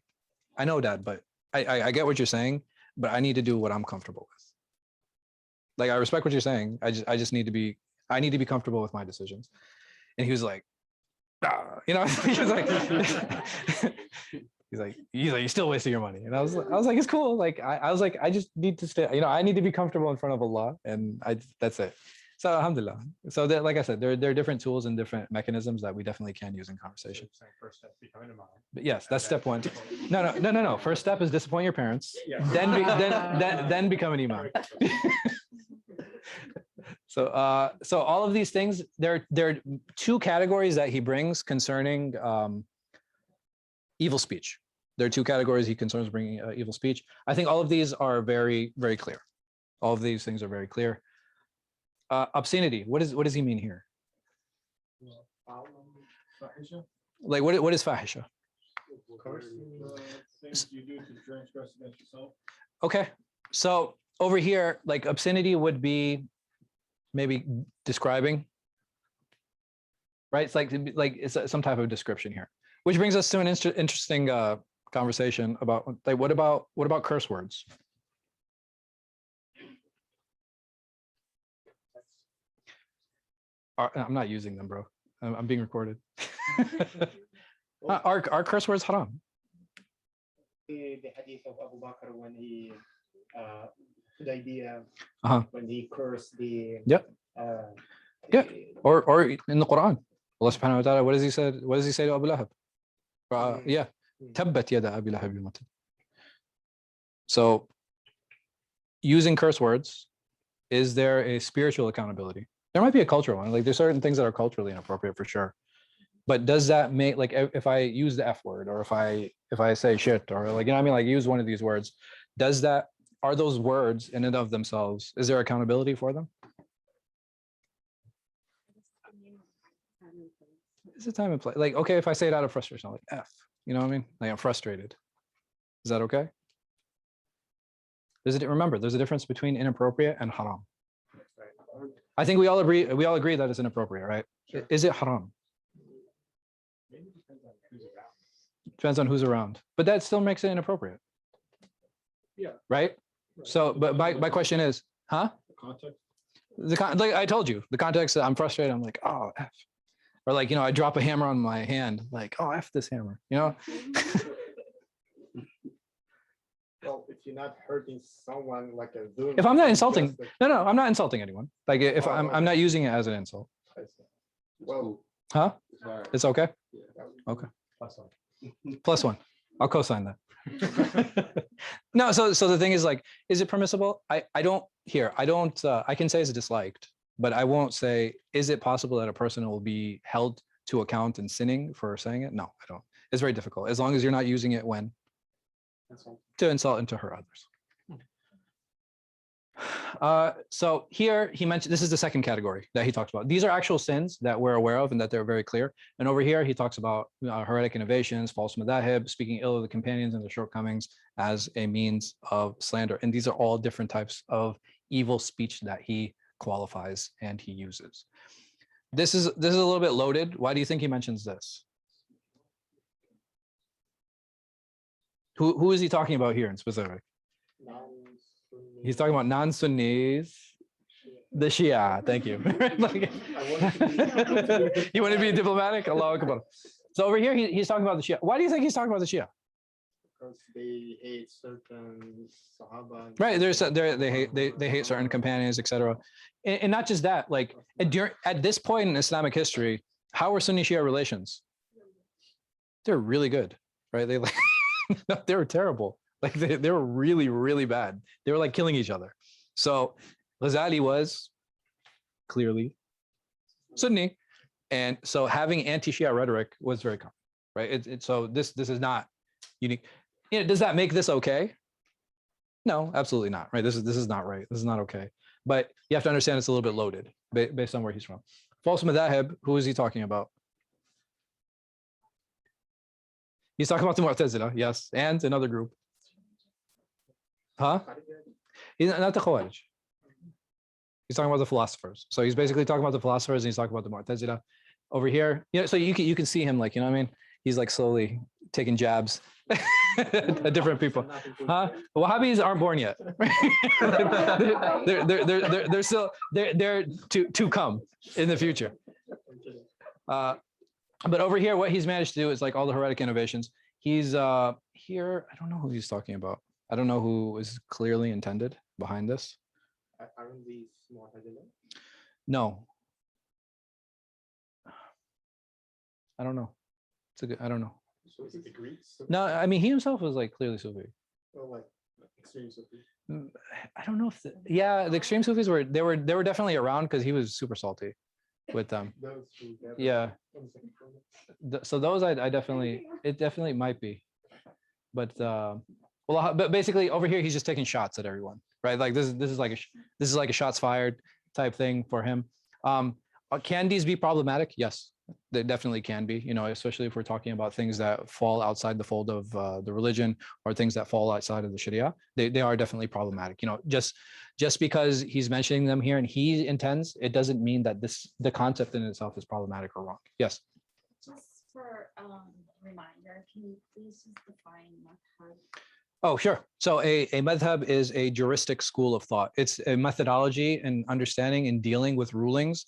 Speaker 2: I know, Dad, but I get what you're saying, but I need to do what I'm comfortable with. Like, I respect what you're saying. I need to be comfortable with my decisions. And he was like, he's like, you're still wasting your money. And I was like, it's cool. Like, I was like, I just need to stay, I need to be comfortable in front of Allah, and that's it. So alhamdulillah. So that, like I said, there are different tools and different mechanisms that we definitely can use in conversation.
Speaker 1: First step, becoming a mom.
Speaker 2: But yes, that's step one. No. First step is disappoint your parents. Yeah. Then become an imam. So all of these things, there are two categories that he brings concerning evil speech. There are two categories he concerns bringing evil speech. I think all of these are very, very clear. All of these things are very clear. Obscenity. What does he mean here? Like what is fahisha?
Speaker 3: Things you do to transgress against yourself.
Speaker 2: Okay, so over here, like obscenity would be maybe describing, right? It's like it's some type of description here, which brings us to an interesting conversation about like what about curse words? I'm not using them, bro. I'm being recorded. Are curse words haram?
Speaker 3: The hadith of Abu Bakr when he the idea when he cursed the
Speaker 2: or in the Quran, Allah subhanahu wa ta'ala, what does he say to Abu Lahab? Tabbat yada Abi Lahab. So using curse words, is there a spiritual accountability? There might be a cultural one. Like there's certain things that are culturally inappropriate for sure. But does that make, like, if I use the F word, or if I say shit, or like, you know what I mean, like use one of these words, are those words in and of themselves, is there accountability for them? Is it time and place? Like, okay, if I say it out of frustration, I'm like F, you know what I mean? Like I'm frustrated. Is that okay? Remember, there's a difference between inappropriate and haram. I think we all agree that it's inappropriate, right? Sure. Is it haram?
Speaker 1: Maybe depends on who's around.
Speaker 2: Depends on who's around, but that still makes it inappropriate.
Speaker 1: Yeah.
Speaker 2: Right? So, but my question is,
Speaker 1: The context.
Speaker 2: Like I told you, the context, I'm frustrated. I'm like, oh, F. Or like, you know, I drop a hammer on my hand, like, oh, F this hammer, you know?
Speaker 3: well, if you're not hurting someone like a Zoom.
Speaker 2: If I'm not insulting, no, I'm not insulting anyone. Like if I'm not using it as an insult.
Speaker 3: Well,
Speaker 2: huh? It's okay.
Speaker 3: yeah,
Speaker 2: Okay.
Speaker 1: Plus one.
Speaker 2: +1. I'll co-sign that. No, so the thing is, like, is it permissible? I can say it's disliked, but I won't say, is it possible that a person will be held to account and sinning for saying it? No, I don't. It's very difficult, as long as you're not using it when to insult and to hurt others. So here he mentioned, this is the second category that he talks about. These are actual sins that we're aware of and that they're very clear. And over here, he talks about heretic innovations, false madahib, speaking ill of the companions and their shortcomings as a means of slander. And these are all different types of evil speech that he qualifies and he uses. This is a little bit loaded. Why do you think he mentions this? Who is he talking about here in specific? He's talking about non-Sunnis, the Shia. Thank you. You want to be diplomatic? Allahu Akbar. So over here, he's talking about the Shia. Why do you think he's talking about the Shia?
Speaker 3: Because they hate certain Sahaba.
Speaker 2: Right. They hate certain companions, etc. And not just that. Like at this point in Islamic history, how are Sunni Shia relations? They're really good, right? They were terrible. Like they were really, really bad. They were like killing each other. So Ghazāli was clearly Sunni. And so having anti-Shia rhetoric was very common, right? So this is not unique. You know, does that make this okay? No, absolutely not, right? This is not right. This is not okay. But you have to understand it's a little bit loaded based on where he's from. False madahib, who is he talking about? He's talking about the Mu'tazila, yes, and another group. Huh? He's not the Khawarij. He's talking about the philosophers. So he's basically talking about the philosophers and he's talking about the Mu'tazila. Over here, you know, so you can see him, like, you know what I mean? He's like slowly taking jabs at different people. Huh? Wahhabis aren't born yet. They're still they're to come in the future. But over here, what he's managed to do is like all the heretic innovations. He's here. I don't know who he's talking about. I don't know who is clearly intended behind this.
Speaker 3: Aren't these Mu'tazila?
Speaker 2: No. I don't know. I don't know.
Speaker 3: So is it the Greeks?
Speaker 2: No, I mean, he himself was like clearly Sufi.
Speaker 3: Or like extreme Sufi?
Speaker 2: I don't know if the extreme Sufis were definitely around because he was super salty with them.
Speaker 3: Those who
Speaker 2: Yeah. So those it definitely might be, but but basically over here he's just taking shots at everyone, right? Like this is like a shots fired type thing for him. Can these be problematic? Yes, They definitely can be, especially if we're talking about things that fall outside the fold of the religion or things that fall outside of the Sharia. They are definitely problematic. Just because he's mentioning them here and he intends, it doesn't mean that the concept in itself is problematic or wrong. Yes.
Speaker 5: Just for reminder, can you please just define madhab?
Speaker 2: Oh, sure. So a madhab is a juristic school of thought. It's a methodology and understanding and dealing with rulings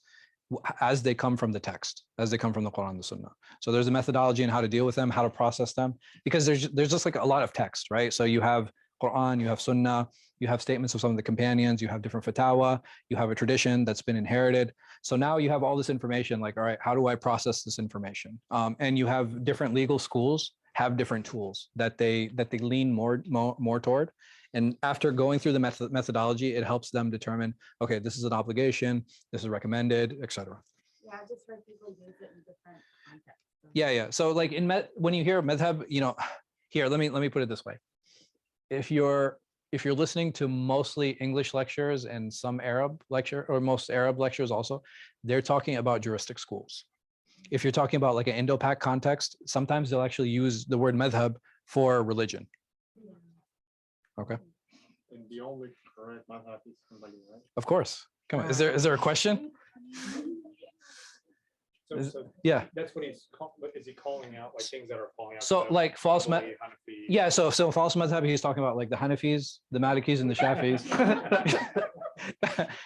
Speaker 2: as they come from the text, as they come from the Quran and the Sunnah. So there's a methodology in how to deal with them, how to process them, because there's just like a lot of text, right? So you have Quran, you have Sunnah, you have statements of some of the companions, you have different fatwa, you have a tradition that's been inherited. So now you have all this information, like, all right, how do I process this information? And you have different legal schools have different tools that they lean more toward. And after going through the methodology, it helps them determine, okay, this is an obligation, this is recommended, etc.
Speaker 5: Yeah, just for people use it in different contexts.
Speaker 2: Yeah. So like when you hear madhab, here, let me put it this way. If you're listening to mostly English lectures and some Arab lecture, or most Arab lectures also, they're talking about juristic schools. If you're talking about like an Indo-Pak context, sometimes they'll actually use the word madhab for religion. Okay.
Speaker 1: And the only correct madhab is Hanbali, right?
Speaker 2: Of course. Come on. Is there a question?
Speaker 1: So
Speaker 2: Yeah.
Speaker 1: that's what is he calling out, like things that are falling out?
Speaker 2: So like false
Speaker 1: Hanafi.
Speaker 2: Yeah. So false madhab, he's talking about like the Hanafis, the Malikis, and the Shafis.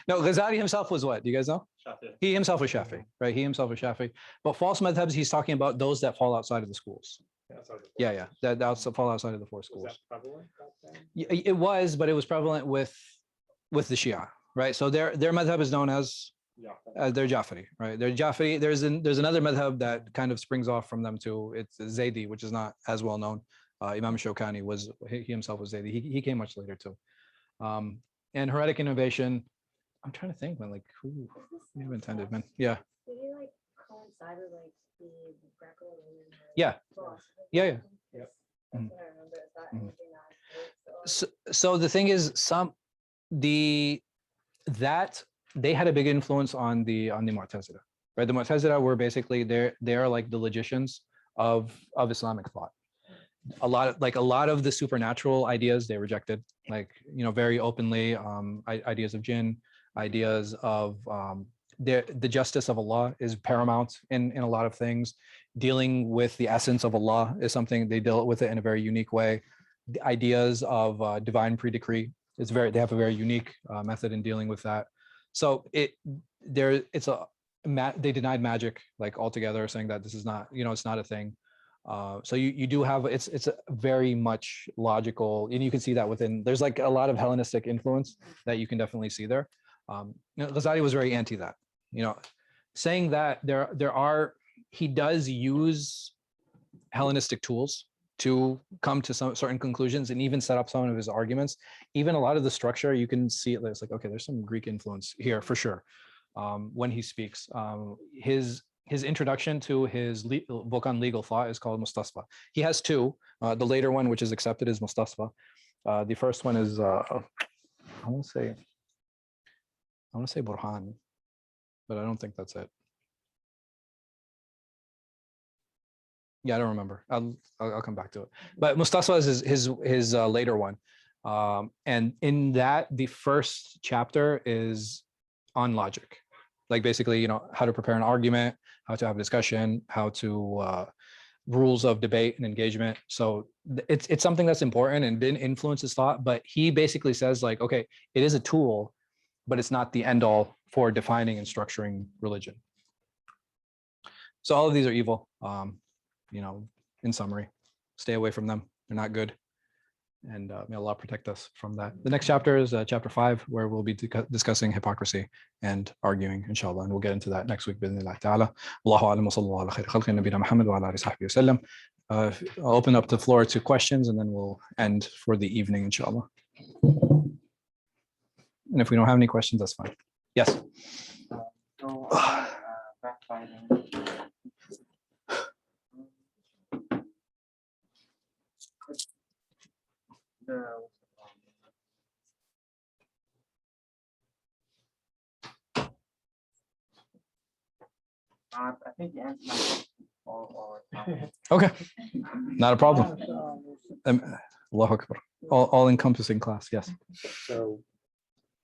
Speaker 2: No, Ghazāli himself was what? Do you guys know?
Speaker 1: Shafi.
Speaker 2: He himself was Shafi, right? He himself was Shafi. But false madhabs, he's talking about those that fall outside of the schools. Yeah. That's fall outside of the four schools.
Speaker 1: Was that prevalent back then?
Speaker 2: It was, but it was prevalent with the Shia, right? So their madhab is known as their Jafari, right? Their Jafari. There's another madhab that kind of springs off from them too. It's Zaydi, which is not as well known. Imam Shawkani he himself was Zaydi. He came much later too. And heretic innovation. I'm trying to think, man. Like who intended, man? Yeah.
Speaker 5: Did he like coincide with like the Greco-Roman?
Speaker 2: Yeah. Yeah.
Speaker 5: That's what I remember. Is that anything that?
Speaker 2: So the thing is, that they had a big influence on the Mu'tazila, right? The Mu'tazila were basically they are like the logicians of Islamic thought. A lot of the supernatural ideas they rejected, like very openly. Ideas of jinn, ideas of the justice of Allah is paramount in a lot of things. Dealing with the essence of Allah is something they dealt with it in a very unique way. The ideas of divine pre-decree they have a very unique method in dealing with that. So they denied magic like altogether, saying that this is not, it's not a thing. So you do have, it's a very much logical, and you can see that there's like a lot of Hellenistic influence that you can definitely see there. Ghazāli was very anti that, saying that he does use Hellenistic tools to come to some certain conclusions and even set up some of his arguments. Even a lot of the structure, you can see it. It's like, okay, there's some Greek influence here for sure. When he speaks, his introduction to his book on legal thought is called Mustasfa. He has two. The later one, which is accepted, is Mustasfa. The first one is I want to say Burhan, but I don't think that's it. Yeah, I don't remember. I'll come back to it. But Mustasfa is his later one, and in that the first chapter is on logic, like basically how to prepare an argument, how to have a discussion, how to rules of debate and engagement. So it's something that's important and didn't influence his thought. But he basically says like, okay, it is a tool, but it's not the end all for defining and structuring religion. So all of these are evil. In summary, stay away from them. They're not good. And may Allah protect us from that. The next chapter is chapter 5, where we'll be discussing hypocrisy and arguing, inshallah. And we'll get into that next week, bi'idhnillah ta'ala. Allahu a'lam wa sallallahu ala khayri khalqi nabiyina Muhammad wa ala alihi wa sahbihi wa sallam. I'll open up the floor to questions, and then we'll end for the evening, inshallah. And if we don't have any questions, that's fine. Yes.
Speaker 6: So, backfighting. Not think you answered my question.
Speaker 2: Okay, not a problem. Allahu Akbar. All encompassing class. Yes.
Speaker 1: So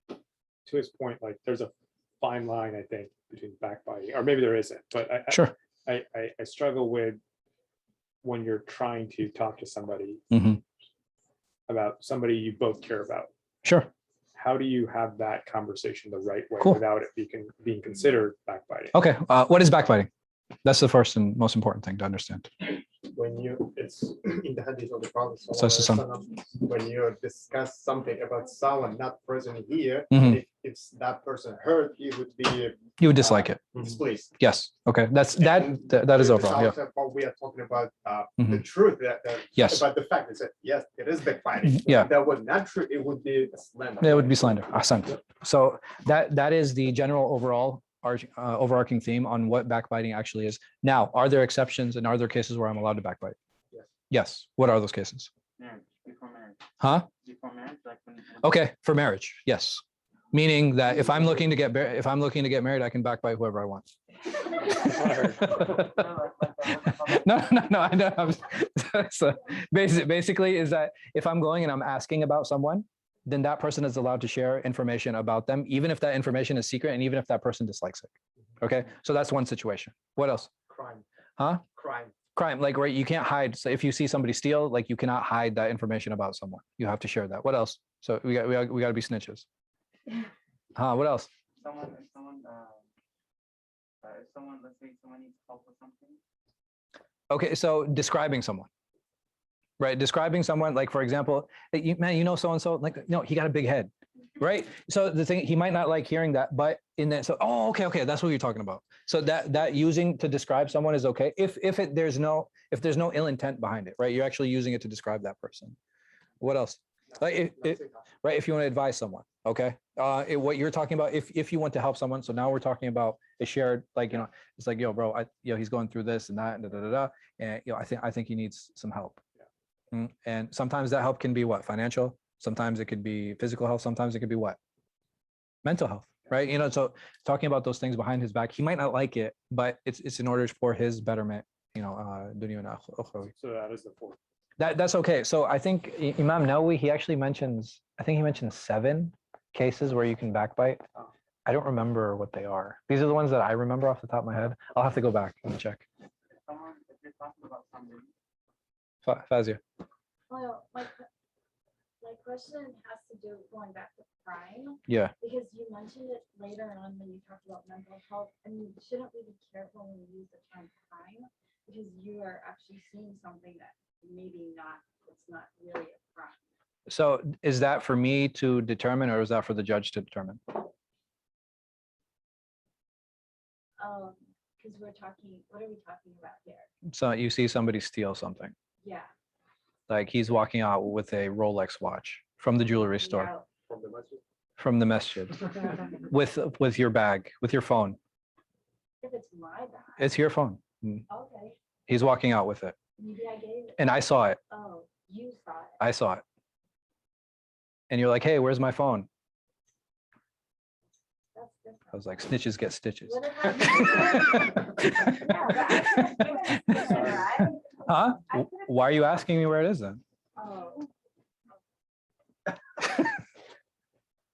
Speaker 1: to his point, like there's a fine line, I think, between backbiting, or maybe there isn't, but
Speaker 2: Sure.
Speaker 1: I struggle with when you're trying to talk to somebody about somebody you both care about.
Speaker 2: Sure.
Speaker 1: How do you have that conversation the right way
Speaker 2: Cool.
Speaker 1: without it being considered backbiting?
Speaker 2: Okay. What is backbiting? That's the first and most important thing to understand.
Speaker 3: When it's in the hadith of the Prophet,
Speaker 2: So it's
Speaker 3: when you discuss something about someone not present here,
Speaker 2: Mhm.
Speaker 3: if that person heard, he would be
Speaker 2: You would dislike it.
Speaker 3: displeased.
Speaker 2: Yes. Okay. That is
Speaker 3: The
Speaker 2: overall. Yeah.
Speaker 3: outside part, we are talking about the
Speaker 2: Mhm.
Speaker 3: truth,
Speaker 2: Yes.
Speaker 3: about the fact that yes, it is backbiting.
Speaker 2: Yeah.
Speaker 3: If that was not true, it would be slander.
Speaker 2: It would be slander. Ahsan. So that is the general overall overarching theme on what backbiting actually is. Now, are there exceptions and are there cases where I'm allowed to backbite?
Speaker 3: Yes.
Speaker 2: Yes. What are those cases?
Speaker 6: Marriage, before marriage.
Speaker 2: Huh?
Speaker 6: Before marriage, like when
Speaker 2: Okay, for marriage, yes. Meaning that if I'm looking to get married, I can backbite whoever I want. No. I know. So basically, is that if I'm going and I'm asking about someone, then that person is allowed to share information about them, even if that information is secret and even if that person dislikes it. Okay, so that's one situation. What else?
Speaker 3: Crime.
Speaker 2: Huh?
Speaker 3: Crime.
Speaker 2: Like, right, you can't hide. So if you see somebody steal, like you cannot hide that information about someone. You have to share that. What else? So we got to be snitches. What else?
Speaker 6: let's say someone needs help with something.
Speaker 2: Okay, so describing someone. Right, describing someone, like for example, hey, you know so-and-so, like, no, he got a big head, right? So the thing, he might not like hearing that, but in that, so, oh, okay, that's what you're talking about. So that using to describe someone is okay if there's no ill intent behind it, right? You're actually using it to describe that person. What else? Like right, if you want to advise someone, okay, what you're talking about, if you want to help someone, so now we're talking about a shared, like, you know, it's like, yo, bro, he's going through this and that, and and I think he needs some help. And sometimes that help can be what? Financial. Sometimes it could be physical health. Sometimes it could be what? Mental health, right? You know, so talking about those things behind his back, he might not like it, but it's in order for his betterment, you know, dunya and ukhrawi.
Speaker 1: So that is the fourth.
Speaker 2: That's okay. So I think Imam Nawawi, he actually mentions, I think he mentioned 7 cases where you can backbite. I don't remember what they are. These are the ones that I remember off the top of my head. I'll have to go back and check.
Speaker 6: If you're talking about something.
Speaker 2: Fazia.
Speaker 5: Well, my question has to do with going back to crime.
Speaker 2: Yeah.
Speaker 5: Because you mentioned it later on when you talked about mental health. I mean, shouldn't we be careful when we use the term crime? Because you are actually seeing something that maybe it's not really a crime.
Speaker 2: So is that for me to determine, or is that for the judge to determine?
Speaker 5: Because what are we talking about here?
Speaker 2: So you see somebody steal something.
Speaker 5: Yeah.
Speaker 2: Like he's walking out with a Rolex watch from the jewelry store, from the masjid, with your bag, with your phone.
Speaker 5: If it's my bag.
Speaker 2: It's your phone.
Speaker 5: Okay.
Speaker 2: He's walking out with it.
Speaker 5: Maybe I gave it.
Speaker 2: And I saw it.
Speaker 5: Oh, you saw it.
Speaker 2: I saw it. And you're like, hey, where's my phone?
Speaker 5: That's different.
Speaker 2: I was like, snitches get stitches.
Speaker 5: What if I
Speaker 2: Huh? Why are you asking me where it is then?
Speaker 5: Oh.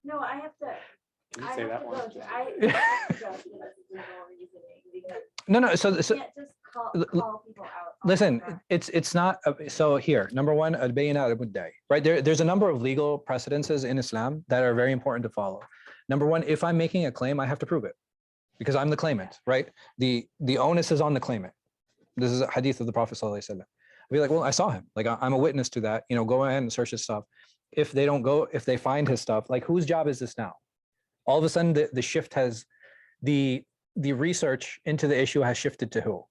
Speaker 5: No, I have to.
Speaker 1: Can you say that one?
Speaker 5: I have to go through this legal reasoning because
Speaker 2: No. So
Speaker 5: you can't just call people out.
Speaker 2: listen, it's not. So here, number one, al-bayinat al-mudda'i, right? There's a number of legal precedences in Islam that are very important to follow. Number one, if I'm making a claim, I have to prove it because I'm the claimant, right? The onus is on the claimant. This is a hadith of the Prophet sallallahu alaihi wasallam. I'd be like, well, I saw him. Like, I'm a witness to that. You know, go ahead and search his stuff. If they find his stuff, like, whose job is this now? All of a sudden, the shift has, the research into the issue has shifted to who?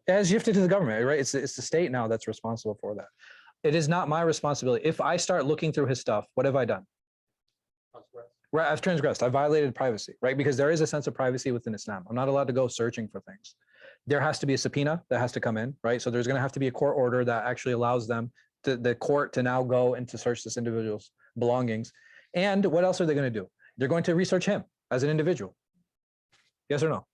Speaker 2: It has shifted to the government, right? It's the state now that's responsible for that. It is not my responsibility. If I start looking through his stuff, what have I done? Right, I've transgressed. I violated privacy, right? Because there is a sense of privacy within Islam. I'm not allowed to go searching for things. There has to be a subpoena that has to come in, right? So there's going to have to be a court order that actually allows them to, the court, to now go and to search this individual's belongings. And what else are they going to do? They're going to research him as an individual. Yes or no?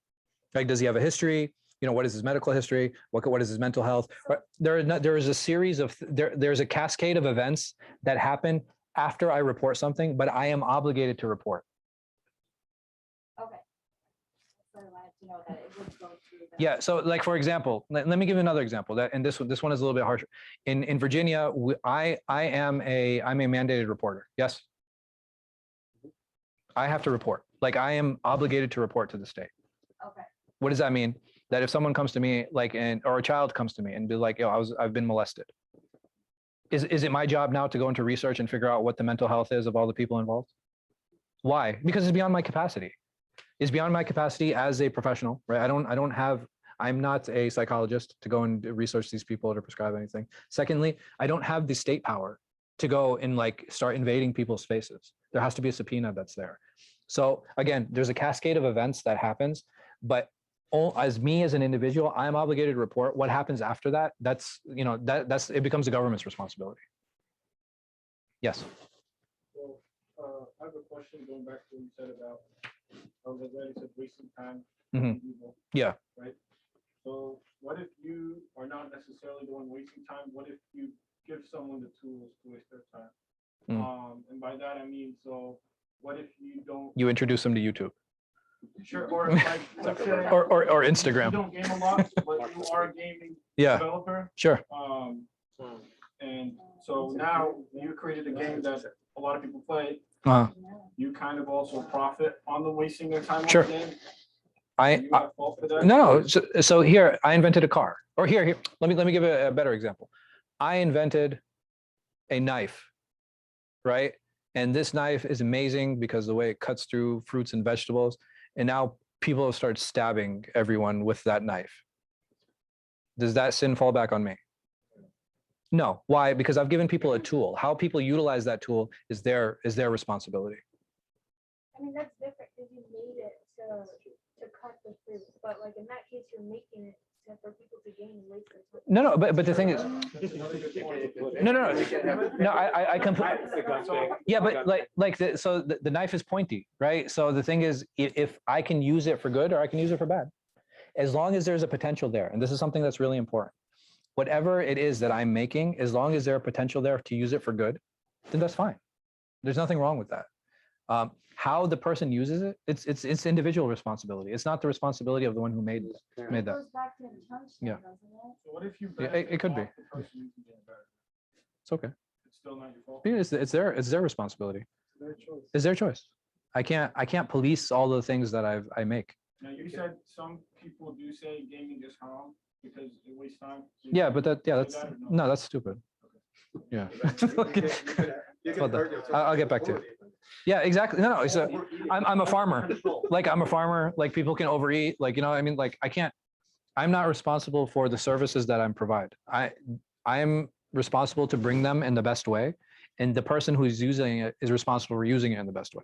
Speaker 2: Like, does he have a history? You know, what is his medical history? What is his mental health? There is a series of, there's a cascade of events that happen after I report something, but I am obligated to report.
Speaker 5: Okay. So I wanted to know that it would go through that.
Speaker 2: Yeah. So like, for example, let me give you another example that, and this one is a little bit harsher. In Virginia, I'm a mandated reporter. Yes. I have to report. Like I am obligated to report to the state.
Speaker 5: Okay.
Speaker 2: What does that mean? That if someone comes to me like, or a child comes to me and be like, yo, I've been molested. Is it my job now to go into research and figure out what the mental health is of all the people involved? Why? Because it's beyond my capacity. It's beyond my capacity as a professional, right? I'm not a psychologist to go and research these people or to prescribe anything. Secondly, I don't have the state power to go and like start invading people's spaces. There has to be a subpoena that's there. So again, there's a cascade of events that happens, but as me as an individual, I'm obligated to report. What happens after that, that's, you know, it becomes the government's responsibility. Yes.
Speaker 3: So I have a question going back to what you said about Ghazāli said wasting time.
Speaker 2: Mhm.
Speaker 3: People,
Speaker 2: Yeah.
Speaker 3: right. So what if you are not necessarily the one wasting time? What if you give someone the tools to waste their time? And by that I mean, so what if you don't?
Speaker 2: You introduce them to YouTube.
Speaker 3: Sure, or like let's say
Speaker 2: or
Speaker 3: you
Speaker 2: Instagram.
Speaker 3: don't game a lot, but you are a gaming
Speaker 2: Yeah.
Speaker 3: developer.
Speaker 2: Sure.
Speaker 3: And so now you created a game that a lot of people play. You kind of also profit on the wasting their time on
Speaker 2: Sure.
Speaker 3: the game.
Speaker 2: I
Speaker 3: Fault for that?
Speaker 2: no. So here I invented a car. Or here. Let me give a better example. I invented a knife, right? And this knife is amazing because the way it cuts through fruits and vegetables. And now people have started stabbing everyone with that knife. Does that sin fall back on me? No. Why? Because I've given people a tool. How people utilize that tool is their responsibility.
Speaker 5: I mean, that's different because you made it to cut the fruit, but like in that case, you're making it for people to gain and waste their time.
Speaker 2: No, but the thing is, no, I completely, yeah, but so the knife is pointy, right? So the thing is, if I can use it for good or I can use it for bad, as long as there's a potential there, and this is something that's really important. Whatever it is that I'm making, as long as there's a potential there to use it for good, then that's fine. There's nothing wrong with that. How the person uses it, it's individual responsibility. It's not the responsibility of the one who made that.
Speaker 5: It goes back to intention,
Speaker 2: Yeah.
Speaker 5: doesn't it?
Speaker 3: So what if you
Speaker 2: Yeah, it could be.
Speaker 3: benefit off the person using it better?
Speaker 2: It's okay.
Speaker 3: It's still not your fault.
Speaker 2: Yeah, it's their responsibility.
Speaker 3: Their choice.
Speaker 2: It's their choice. I can't police all the things that I make.
Speaker 3: Now you said some people do say gaming is haram because it wastes time. So you
Speaker 2: Yeah,
Speaker 3: say-
Speaker 2: but
Speaker 3: say
Speaker 2: that's
Speaker 3: that or
Speaker 2: no, that's stupid. Yeah. Hold on. I'll get back to it. Yeah, exactly. No, so I'm a farmer. Like I'm a farmer. Like people can overeat. Like, you know, I mean, like I'm not responsible for the services that I provide. I'm responsible to bring them in the best way, and the person who's using it is responsible for using it in the best way.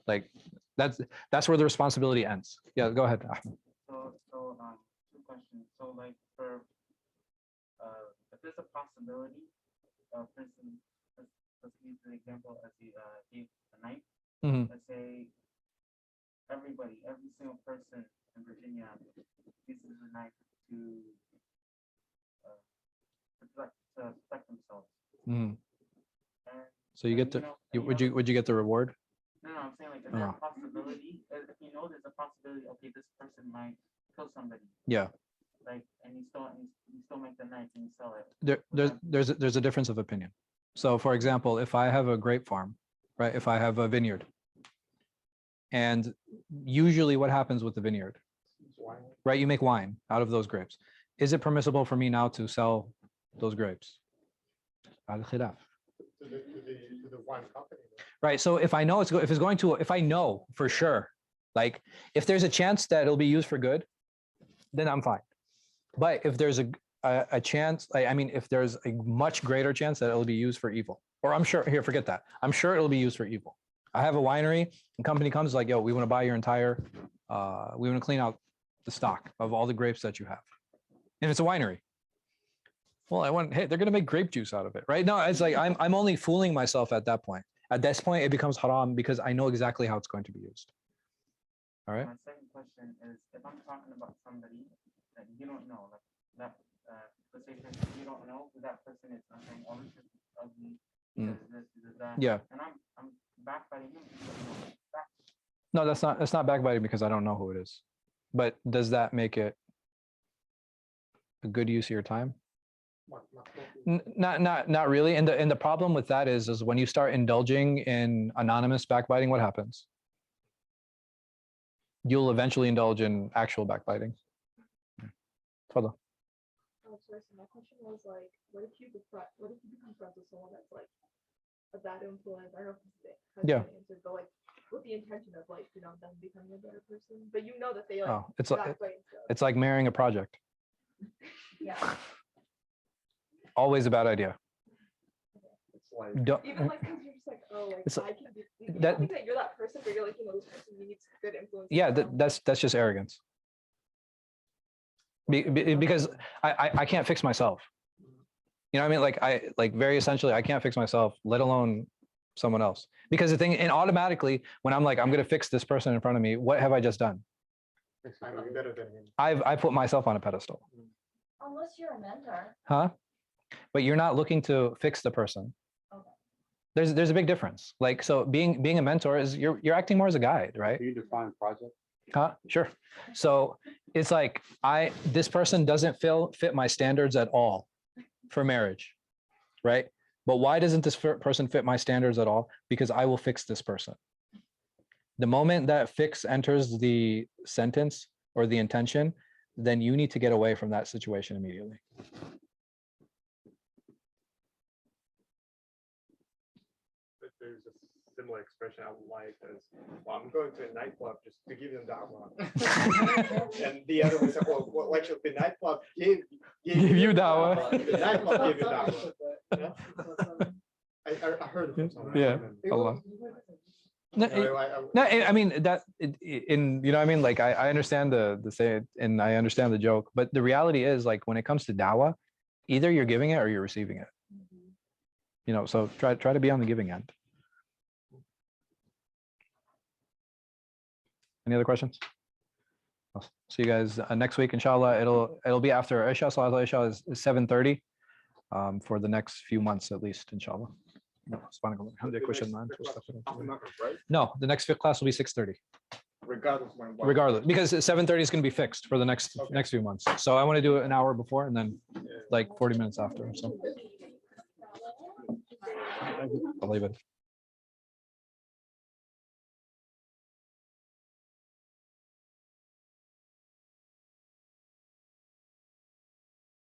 Speaker 2: Like that's where the responsibility ends. Yeah, go ahead.
Speaker 6: So, two questions. So, like, for if there's a possibility, for instance, let's use the example as he gave a knife.
Speaker 2: Mhm.
Speaker 6: Let's say every single person in Virginia uses a knife to protect themselves.
Speaker 2: Mhm.
Speaker 6: And
Speaker 2: So you get would you get the reward?
Speaker 6: No, I'm saying like, is there a possibility? If you know there's a possibility, okay, this person might kill somebody.
Speaker 2: Yeah.
Speaker 6: Like, and you still make the knife and you sell it.
Speaker 2: There's a difference of opinion. So for example, if I have a grape farm, right? If I have a vineyard, and usually what happens with the vineyard, right? You make wine out of those grapes. Is it permissible for me now to sell those grapes? Right. So if I know if I know for sure, like if there's a chance that it'll be used for good, then I'm fine. But if there's a chance, I mean, if there's a much greater chance that it'll be used for evil, or I'm sure, here, forget that. I'm sure it'll be used for evil. I have a winery and company comes like, yo, we want to buy your entire, we want to clean out the stock of all the grapes that you have. And it's a winery. Well, hey, they're going to make grape juice out of it, right? No, it's like, I'm only fooling myself at that point. At this point, it becomes haram because I know exactly how it's going to be used. All right.
Speaker 6: My second question is, if I'm talking about somebody that you don't know, like that, let's say for instance, you don't know who that person is. I'm saying, oh, this is ugly, because this is that.
Speaker 2: Yeah.
Speaker 6: And I'm backbiting him. Because, you know,
Speaker 2: No, that's not backbiting because I don't know who it is. But does that make it a good use of your time? Not really. And the problem with that is when you start indulging in anonymous backbiting, what happens? You'll eventually indulge in actual backbiting. Hold on.
Speaker 4: Oh, sorry, so my question was like, what if you become friends with someone that's like a bad influence? I don't know if this
Speaker 2: Yeah.
Speaker 4: answered, but like with the intention of like, you know, them becoming a better person, but you know that they like
Speaker 2: Oh, it's like
Speaker 4: backbite and stuff.
Speaker 2: it's like marrying a project.
Speaker 4: Yeah.
Speaker 2: Always a bad idea.
Speaker 1: It's like,
Speaker 2: Don't,
Speaker 4: Even like because you're just like, oh, like
Speaker 2: It's-
Speaker 4: I can be. You
Speaker 2: that-
Speaker 4: don't think that you're that person, but you're like, you know, this person needs good influence.
Speaker 2: yeah, that's just arrogance. Because I can't fix myself. You know what I mean? Like very essentially, I can't fix myself, let alone someone else. Because the thing, and automatically, when I'm like, I'm gonna fix this person in front of me, what have I just done?
Speaker 1: I'm better than him.
Speaker 2: I put myself on a pedestal,
Speaker 5: Unless you're a mentor.
Speaker 2: huh? But you're not looking to fix the person.
Speaker 5: Okay.
Speaker 2: There's a big difference. Like, so being a mentor is you're acting more as a guide, right?
Speaker 1: Do you define project?
Speaker 2: Huh? Sure. So it's like this person doesn't fit my standards at all for marriage, right? But why doesn't this person fit my standards at all? Because I will fix this person. The moment that fix enters the sentence or the intention, then you need to get away from that situation immediately.
Speaker 1: There's a similar expression I would like as, well, I'm going to a nightclub just to give them that one. And the other one said, well, actually, the nightclub gave
Speaker 2: you that one.
Speaker 1: The nightclub gave you that one. Yeah? I heard it from someone.
Speaker 2: Yeah, a lot. No, I mean that in, you know what I mean? Like I understand the say and I understand the joke, but the reality is like when it comes to dawah, either you're giving it or you're receiving it. You know, so try to be on the giving end. Any other questions? I'll see you guys next week, inshallah. It'll be after Iḥyā. Salat al-Iḥyā is 7:30 for the next few months at least, inshallah. No, the next class will be 6:30. Regardless, because 7:30 is going to be fixed for the next few months. So I want to do it an hour before and then like 40 minutes after. So I'll leave it.